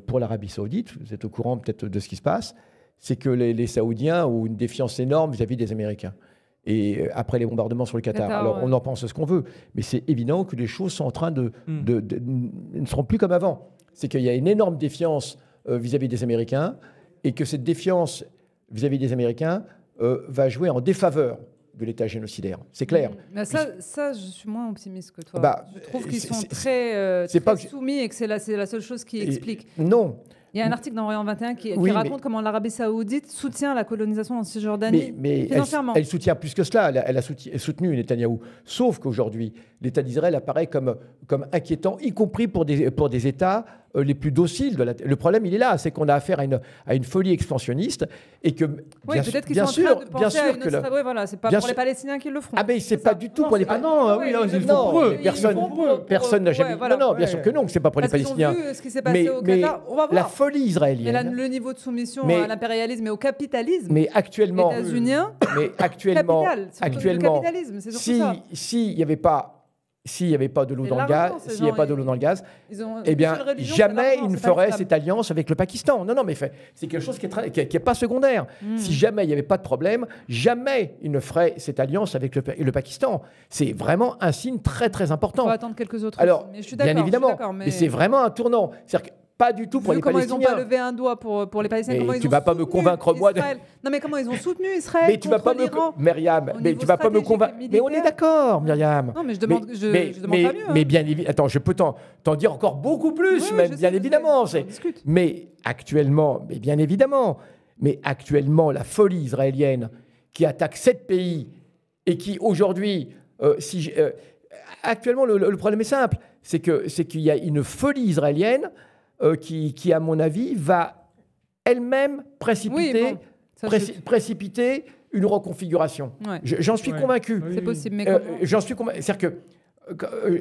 S2: pour l'Arabie saoudite, vous êtes au courant peut-être de ce qui se passe, c'est que les Saoudiens ont une défiance énorme vis-à-vis des Américains. Et après les bombardements sur le Qatar. Alors on en pense ce qu'on veut, mais c'est évident que les choses sont en train ne seront plus comme avant. C'est qu'il y a une énorme défiance vis-à-vis des Américains, et que cette défiance vis-à-vis des Américains va jouer en défaveur de l'État génocidaire. C'est clair.
S3: Mais ça, je suis moins optimiste que toi. Je trouve qu'ils sont très soumis et que c'est la seule chose qui explique.
S2: Non.
S3: Il y a un article dans Orient 21 qui
S2: Oui,
S3: raconte comment l'Arabie Saoudite soutient la colonisation en Cisjordanie
S2: mais
S3: financièrement.
S2: elle soutient plus que cela. Elle a soutenu Netanyahou. Sauf qu'aujourd'hui, l'État d'Israël apparaît comme inquiétant, y compris pour des États les plus dociles. Le problème, il est là, c'est qu'on a affaire à une folie expansionniste et que
S3: Oui, peut-être qu'ils sont en train de penser à une autre stratégie. Voilà, c'est pas pour les Palestiniens qu'ils le feront.
S2: Ah mais c'est pas du tout pour les Palestiniens. Personne n'a jamais. Non, bien sûr que non, que c'est pas pour les Palestiniens.
S3: Parce qu'ils ont vu ce qui s'est passé au Qatar. On va voir.
S2: La folie israélienne.
S3: Le niveau de soumission à l'impérialisme et au capitalisme.
S2: Mais actuellement,
S3: états-unien.
S2: Mais actuellement,
S3: capitalisme, c'est surtout ça.
S2: S'il n'y avait pas de l'eau dans le gaz, eh bien, jamais ils ne feraient cette alliance avec le Pakistan. Non, mais c'est quelque chose qui est pas secondaire. Si jamais il n'y avait pas de problème, jamais ils ne feraient cette alliance avec le Pakistan. C'est vraiment un signe très, très important.
S3: On va attendre quelques autres.
S2: Alors,
S3: mais je suis
S2: bien évidemment,
S3: mais
S2: c'est vraiment un tournant. C'est-à-dire que pas du tout pour les Palestiniens.
S3: Comment ils n'ont pas levé un doigt pour les Palestiniens.
S2: Mais tu ne vas pas me convaitre, moi.
S3: Non, mais comment ils ont soutenu Israël
S2: mais tu vas pas Myriam, mais tu vas pas me convaincre. Mais on est d'accord, Myriam.
S3: Non, mais je demande pas mieux.
S2: Mais bien évidemment, attends, je peux t'en dire encore beaucoup plus, bien évidemment. Mais actuellement, la folie israélienne qui attaque 7 pays et qui aujourd'hui, actuellement, le problème est simple, c'est qu'il y a une folie israélienne qui, à mon avis, va elle-même précipiter une reconfiguration.
S3: Ouais.
S2: J'en suis convaincu.
S3: C'est possible, mais
S2: j'en suis convaincu. C'est-à-dire que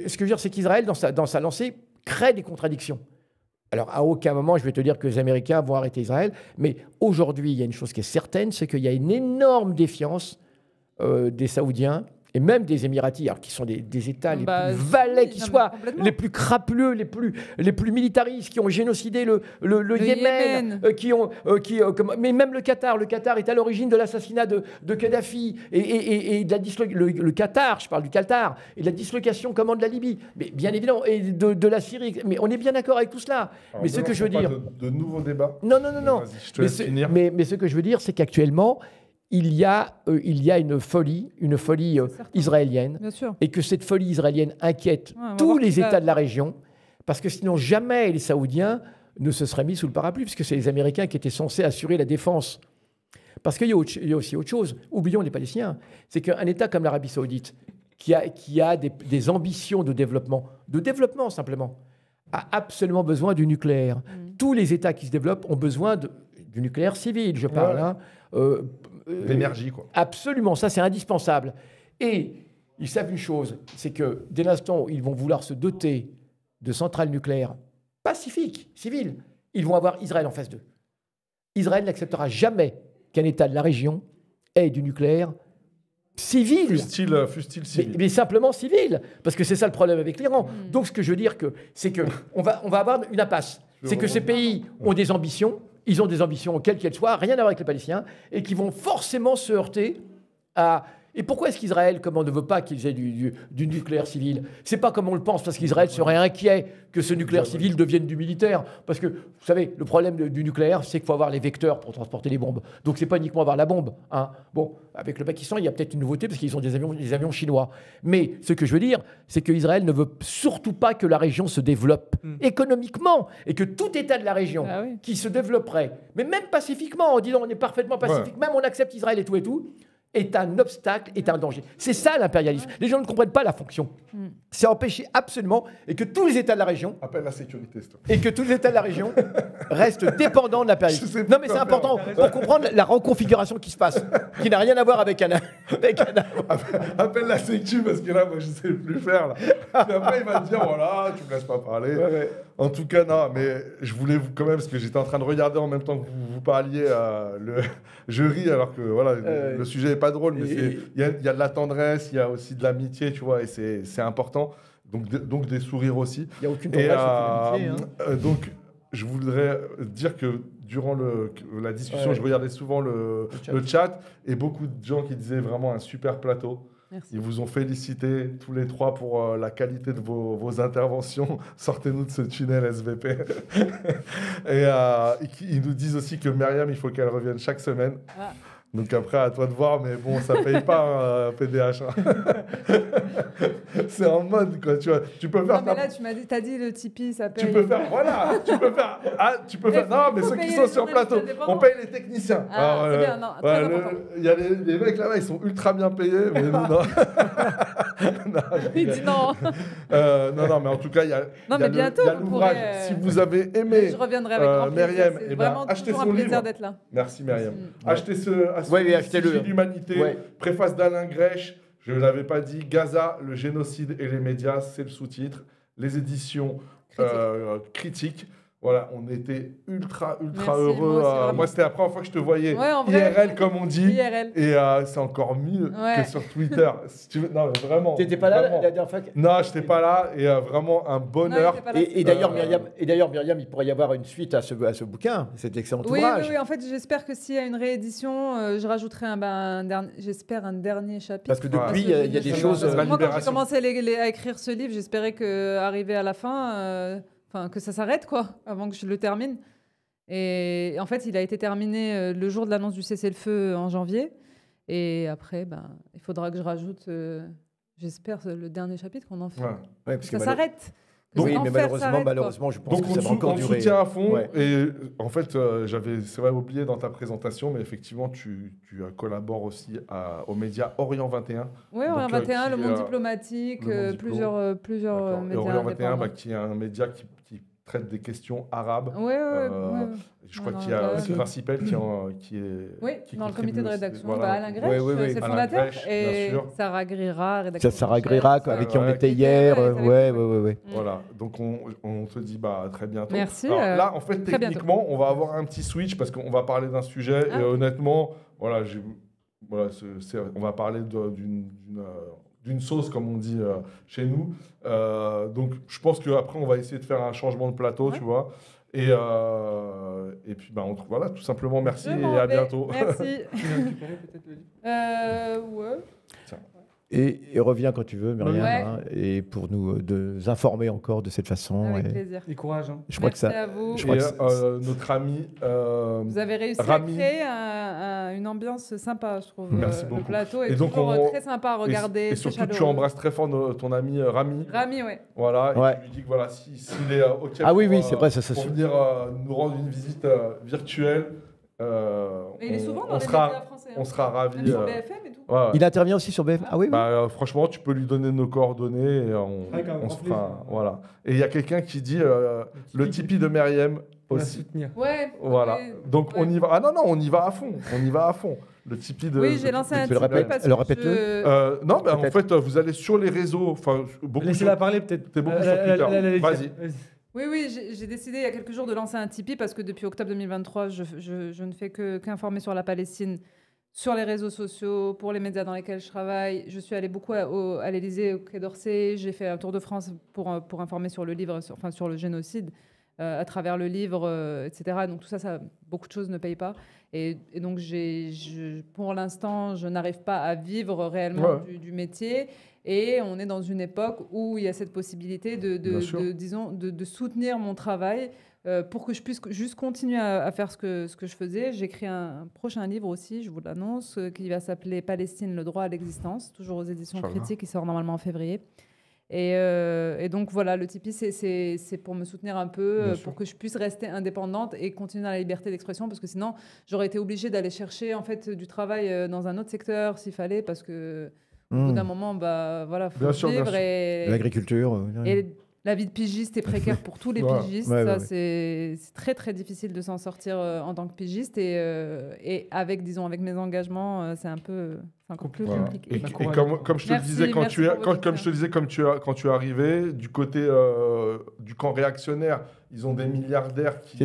S2: ce que je veux dire, c'est qu'Israël, dans sa lancée, crée des contradictions. Alors, à aucun moment, je vais te dire que les Américains vont arrêter Israël, mais aujourd'hui, il y a une chose qui est certaine, c'est qu'il y a une énorme défiance des Saoudiens et même des Émiratis, alors qui sont des États les plus valets qui soient, les plus crapuleux, les plus militaristes, qui ont génocidé le Yémen, mais même le Qatar. Le Qatar est à l'origine de l'assassinat de Kadhafi et de le Qatar, je parle du Qatar, et de la dislocation de la Libye, mais bien évidemment, et de la Syrie. Mais on est bien d'accord avec tout cela.
S1: Alors,
S2: mais ce que je veux dire...
S1: De nouveaux débats.
S2: Non.
S1: Je te laisse finir.
S2: Mais ce que je veux dire, c'est qu'actuellement, il y a une folie israélienne, et que cette folie israélienne inquiète tous les États de la région, parce que sinon jamais les Saoudiens ne se seraient mis sous le parapluie, puisque c'est les Américains qui étaient censés assurer la défense. Parce qu'il y a aussi autre chose, oublions les Palestiniens, c'est qu'un État comme l'Arabie Saoudite, qui a des ambitions de développement simplement, a absolument besoin du nucléaire. Tous les États qui se développent ont besoin du nucléaire civil, je parle.
S1: L'énergie, quoi.
S2: Absolument, ça c'est indispensable. Et ils savent une chose, c'est que dès l'instant où ils vont vouloir se doter de centrales nucléaires pacifiques, civiles, ils vont avoir Israël en face d'eux. Israël n'acceptera jamais qu'un État de la région ait du nucléaire civil.
S1: Fût-il civil.
S2: Mais simplement civil, parce que c'est ça le problème avec l'Iran. Donc ce que je veux dire, c'est qu'on va avoir une impasse. C'est que ces pays ont des ambitions. Ils ont des ambitions, quelles qu'elles soient, rien à voir avec les Palestiniens, et qui vont forcément se heurter à... Et pourquoi est-ce qu'Israël ne veut pas qu'ils aient du nucléaire civil? C'est pas comme on le pense, parce qu'Israël serait inquiet que ce nucléaire civil devienne du militaire. Parce que, vous savez, le problème du nucléaire, c'est qu'il faut avoir les vecteurs pour transporter les bombes. Donc, c'est pas uniquement avoir la bombe. Hein. Bon, avec le Pakistan, il y a peut-être une nouveauté, parce qu'ils ont des avions chinois. Mais ce que je veux dire, c'est qu'Israël ne veut surtout pas que la région se développe économiquement, et que tout État de la région qui se développerait, mais même pacifiquement, en disant on est parfaitement pacifique, même on accepte Israël et tout, est un obstacle, est un danger. C'est ça l'impérialisme. Les gens ne comprennent pas la fonction. C'est empêcher absolument et que tous les États de la région...
S1: Appelle la sécurité, s'il te plaît.
S2: Et que tous les États de la région restent dépendants de l'impérialisme. Non, mais c'est important pour comprendre la reconfiguration qui se passe, qui n'a rien à voir avec un...
S1: Appelle la sécu, parce que là, moi, je ne sais plus faire. Là. Puis après, il va te dire, voilà, tu ne me laisses pas parler. En tout cas, non, mais je voulais quand même, parce que j'étais en train de regarder en même temps que vous parliez, je ris, alors que voilà, le sujet n'est pas drôle, mais il y a de la tendresse, il y a aussi de l'amitié, tu vois, et c'est important. Donc des sourires aussi.
S2: Il n'y a aucune tendresse, aucune amitié.
S1: Donc, je voudrais dire que durant la discussion, je regardais souvent le chat, et beaucoup de gens qui disaient vraiment un super plateau.
S3: Merci.
S1: Ils vous ont félicité tous les trois pour la qualité de vos interventions. Sortez-nous de ce tunnel SVP. et ils nous disent aussi que Myriam, il faut qu'elle revienne chaque semaine. Donc après, à toi de voir, mais bon, ça paye pas un PDH. hein. C'est en mode, quoi, tu vois. Tu peux faire...
S3: Non, mais là, t'as dit le Tipeee, ça paye.
S1: Tu peux faire, voilà, tu peux faire... Ah, tu peux faire... Non, mais ceux qui sont sur plateau, on paye les techniciens.
S3: Ah,
S1: Alors,
S3: c'est bien, non, très important.
S1: Il y a les mecs là-bas, ils sont ultra bien payés, mais nous, non.
S3: Il dit non.
S1: Non, mais en tout cas, il y a,
S3: Non,
S1: il y a
S3: mais bientôt,
S1: il y a
S3: vous
S1: l'ouvrage.
S3: pourrez,
S1: Si vous avez aimé
S3: je reviendrai avec grand plaisir.
S1: Myriam,
S3: C'est
S1: eh ben,
S3: vraiment
S1: achetez
S3: toujours
S1: son
S3: un plaisir
S1: livre.
S3: d'être là.
S1: Merci Myriam.
S3: Ouais.
S1: Achetez ce
S2: Oui, achetez-le.
S1: Sigil d'humanité,
S2: Ouais.
S1: préface d'Alain Grèche. Je ne l'avais pas dit. Gaza, le génocide et les médias, c'est le sous-titre. Les éditions critiques. Voilà, on était ultra
S3: Merci,
S1: heureux.
S3: moi aussi, vraiment.
S1: Moi, c'était la première fois que je te voyais
S3: Ouais, en vrai.
S1: IRL, comme on dit.
S3: IRL.
S1: Et c'est encore mieux
S3: Ouais.
S1: que sur Twitter. Si tu veux... Non, mais vraiment.
S2: T'étais pas là
S1: vraiment.
S2: la dernière fois
S1: Non, je n'étais pas là. Et vraiment un bonheur.
S3: Non, il était pas là.
S2: Et d'ailleurs, Myriam, il pourrait y avoir une suite à ce bouquin, cet excellent
S3: Oui,
S2: ouvrage.
S3: oui, en fait, j'espère que s'il y a une réédition, je rajouterai un dernier chapitre.
S2: Parce que depuis,
S3: Parce
S2: il y a des
S3: je-
S2: choses.
S3: parce que
S1: La
S3: moi, quand j'ai
S1: libération.
S3: commencé à écrire ce livre, j'espérais qu'arriver à la fin, que ça s'arrête, quoi, avant que je le termine. Et en fait, il a été terminé le jour de l'annonce du cessez-le-feu en janvier. Et après, il faudra que je rajoute, j'espère, le dernier chapitre qu'on en fait.
S1: Ouais.
S2: Ouais, parce
S3: Ça
S2: que
S3: s'arrête. Que
S2: oui,
S3: cet
S2: mais
S3: enfer s'arrête, quoi.
S2: malheureusement, je pense
S1: Donc
S2: que ça va
S1: on
S2: encore
S1: te
S2: durer.
S1: soutient à fond.
S2: Ouais.
S1: Et en fait, j'avais, c'est vrai, oublié dans ta présentation, mais effectivement, tu collabores aussi aux médias Orient 21.
S3: Oui,
S1: Donc,
S3: Orient 21, Le
S1: qui,
S3: Monde Diplomatique,
S1: Le Monde Diplo.
S3: plusieurs
S1: D'accord. Et
S3: médias
S1: Orient 21,
S3: indépendants.
S1: qui est un média qui traite des questions arabes.
S3: Ouais.
S1: Je crois
S3: Ouais,
S1: qu'il y a
S3: ouais.
S1: aussi Principel qui est...
S3: Oui,
S1: qui
S3: dans le comité
S1: contribue
S3: de
S1: aussi.
S3: rédaction,
S1: Voilà.
S3: Alain Grèche,
S2: Oui.
S3: c'est le
S1: Alain
S3: fondateur,
S1: Grèche, bien
S3: et
S1: sûr.
S3: Sarah Grira, rédactrice
S2: Ça, Sarah
S3: en chef.
S2: Grira,
S3: Ça-
S2: avec qui on
S1: ouais.
S2: était hier.
S3: Ouais,
S2: Ouais.
S1: Voilà, donc on te dit à très bientôt.
S3: Merci,
S1: Alors, là, en fait,
S3: très
S1: techniquement, on va avoir un petit switch parce qu'on va parler d'un sujet
S3: Ah.
S1: et honnêtement, voilà, on va parler d'une sauce, comme on dit chez nous. Donc, je pense qu'après, on va essayer de faire un changement de plateau,
S3: Ouais.
S1: tu vois. Et puis, voilà, tout simplement, merci
S3: Je
S1: et
S3: m'en
S1: à
S3: vais.
S1: bientôt.
S3: Merci.
S5: Tu l'as récupéré peut-être le livre
S3: Ouais.
S2: Et reviens quand tu veux, Myriam,
S3: Ouais.
S2: hein, et pour nous informer encore de cette façon.
S3: Avec
S2: et
S3: plaisir.
S5: Et courage. Hein.
S2: je crois
S3: Merci
S2: que ça.
S3: à vous.
S2: Je crois
S1: Et
S2: que
S1: notre ami...
S3: Vous avez réussi
S1: Rami.
S3: à créer une ambiance sympa, je trouve.
S1: Merci
S3: Le
S1: beaucoup.
S3: plateau est
S1: Et donc,
S3: toujours très sympa à
S1: et
S3: regarder.
S1: et
S3: très
S1: surtout, tu
S3: chaleureux.
S1: embrasses très fort ton ami Rami.
S3: Rami, ouais.
S1: Voilà, et
S2: Ouais.
S1: tu lui dis que voilà, s'il est OK
S2: Ah oui,
S1: pour,
S2: c'est vrai, ça
S1: pour
S2: se.
S1: venir nous rendre une visite virtuelle,
S3: Mais il est souvent dans
S1: on
S3: les
S1: sera,
S3: médias français.
S1: on sera ravis.
S3: Même sur BFM et tout.
S1: Ouais, ouais.
S2: Il intervient aussi sur BFM. Ah oui.
S1: Franchement, tu peux lui donner nos coordonnées et
S5: Avec un
S1: on
S5: grand
S1: se
S5: plaisir.
S1: fera. Voilà. Et il y a quelqu'un qui dit le Tipeee de Myriam
S5: Pour la
S1: aussi.
S5: soutenir.
S3: Ouais.
S1: Voilà.
S3: ouais.
S1: Donc on
S3: Ouais.
S1: y va. Ah non, on y va à fond. On y va à fond. Le Tipeee de.
S3: Oui, j'ai lancé un
S2: tu le
S3: Tipeee
S2: répètes
S3: parce
S2: Alors,
S3: que
S2: répète-le.
S1: Non, en
S2: Peut-être.
S1: fait, vous allez sur les réseaux. Enfin, beaucoup.
S5: Laissez-la parler peut-être.
S1: T'es beaucoup sur Twitter. Vas-y.
S3: Oui, j'ai décidé il y a quelques jours de lancer un Tipeee parce que depuis octobre 2023, je ne fais qu'informer sur la Palestine sur les réseaux sociaux, pour les médias dans lesquels je travaille. Je suis allée beaucoup à l'Élysée, au Quai d'Orsay. J'ai fait un tour de France pour informer sur le livre, sur le génocide, à travers le livre, etc. Donc tout ça, beaucoup de choses ne payent pas. Et donc, pour l'instant, je n'arrive pas à vivre réellement du métier. Et on est dans une époque où il y a cette possibilité de soutenir mon travail pour que je puisse juste continuer à faire ce que je faisais. J'écris un prochain livre aussi, je vous l'annonce, qui va s'appeler Palestine, le droit à l'existence, toujours aux éditions critiques, qui sort normalement en février. Et donc voilà, le Tipeee, c'est pour me soutenir un peu, pour que je puisse rester indépendante et continuer dans la liberté d'expression, parce que sinon, j'aurais été obligée d'aller chercher en fait du travail dans un autre secteur s'il fallait, parce que au bout d'un moment, voilà, faut vivre. Et
S2: l'agriculture.
S3: Et la vie de pigiste est précaire pour tous les pigistes. C'est très très difficile de s'en sortir en tant que pigiste, et avec mes engagements, c'est encore plus compliqué.
S1: Et comme je te le disais, quand tu es arrivé du côté du camp réactionnaire, ils ont des milliardaires qui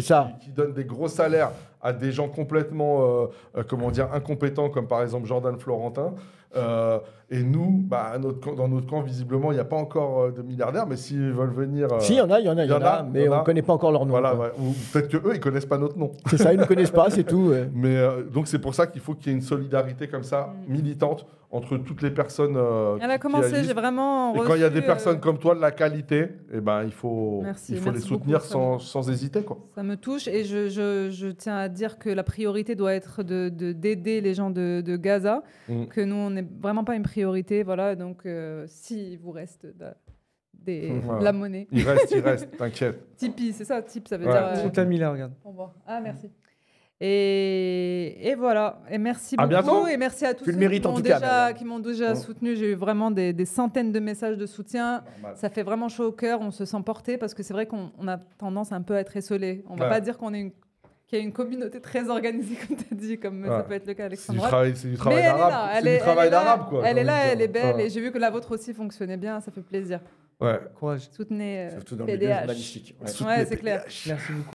S1: donnent des gros salaires à des gens complètement incompétents, comme par exemple Jordan Florentin. Et nous, dans notre camp, visiblement, il n'y a pas encore de milliardaires, mais s'ils veulent venir...
S2: Si, il y en a, mais on ne connaît pas encore leur nom.
S1: Voilà, ou peut-être qu'eux, ils ne connaissent pas notre nom.
S2: C'est ça, ils ne connaissent pas, c'est tout.
S1: Mais donc, c'est pour ça qu'il faut qu'il y ait une solidarité comme ça, militante, entre toutes les personnes
S3: Elle a commencé,
S1: agissent.
S3: j'ai vraiment
S1: Et
S3: reçu,
S1: quand il y a des personnes comme toi de la qualité, eh ben, il faut
S3: Merci,
S1: les
S3: merci
S1: soutenir
S3: beaucoup,
S1: sans hésiter. Quoi.
S3: Ça me touche et je tiens à dire que la priorité doit être d'aider les gens de Gaza, que nous, on n'est vraiment pas une priorité. Voilà, donc s'il vous reste la monnaie.
S1: Il reste, t'inquiète.
S3: Tipeee, c'est ça, Tip, ça veut
S1: Ouais.
S3: dire...
S5: On t'a mis là, regarde.
S3: Ah, merci. Et voilà. Et merci
S1: À
S3: beaucoup.
S1: bientôt.
S3: Et merci à tous
S2: Tu le
S3: ceux
S2: mérites en tout cas,
S3: qui m'ont déjà soutenu. J'ai eu vraiment des centaines de messages de soutien.
S1: Normal.
S3: Ça fait vraiment chaud au cœur. On se sent porté parce que c'est vrai qu'on a tendance un peu à être esselé. On ne va
S1: Ouais.
S3: pas dire qu'il y a une communauté très organisée, comme tu as dit, comme ça peut être le cas à l'extrême droite.
S1: C'est du travail
S3: Mais elle est
S1: d'arabe.
S3: là,
S1: C'est du travail d'arabe. quoi,
S3: Elle
S1: j'ai
S3: est là,
S1: envie de
S3: elle est
S1: dire.
S3: belle.
S1: Ouais.
S3: Et j'ai vu que la vôtre aussi fonctionnait bien. Ça fait plaisir.
S1: Ouais.
S5: Courage.
S3: Soutenez
S2: Surtout dans le milieu
S3: PDH.
S2: journalistique. Ouais.
S3: Ouais, c'est clair.
S5: Merci beaucoup.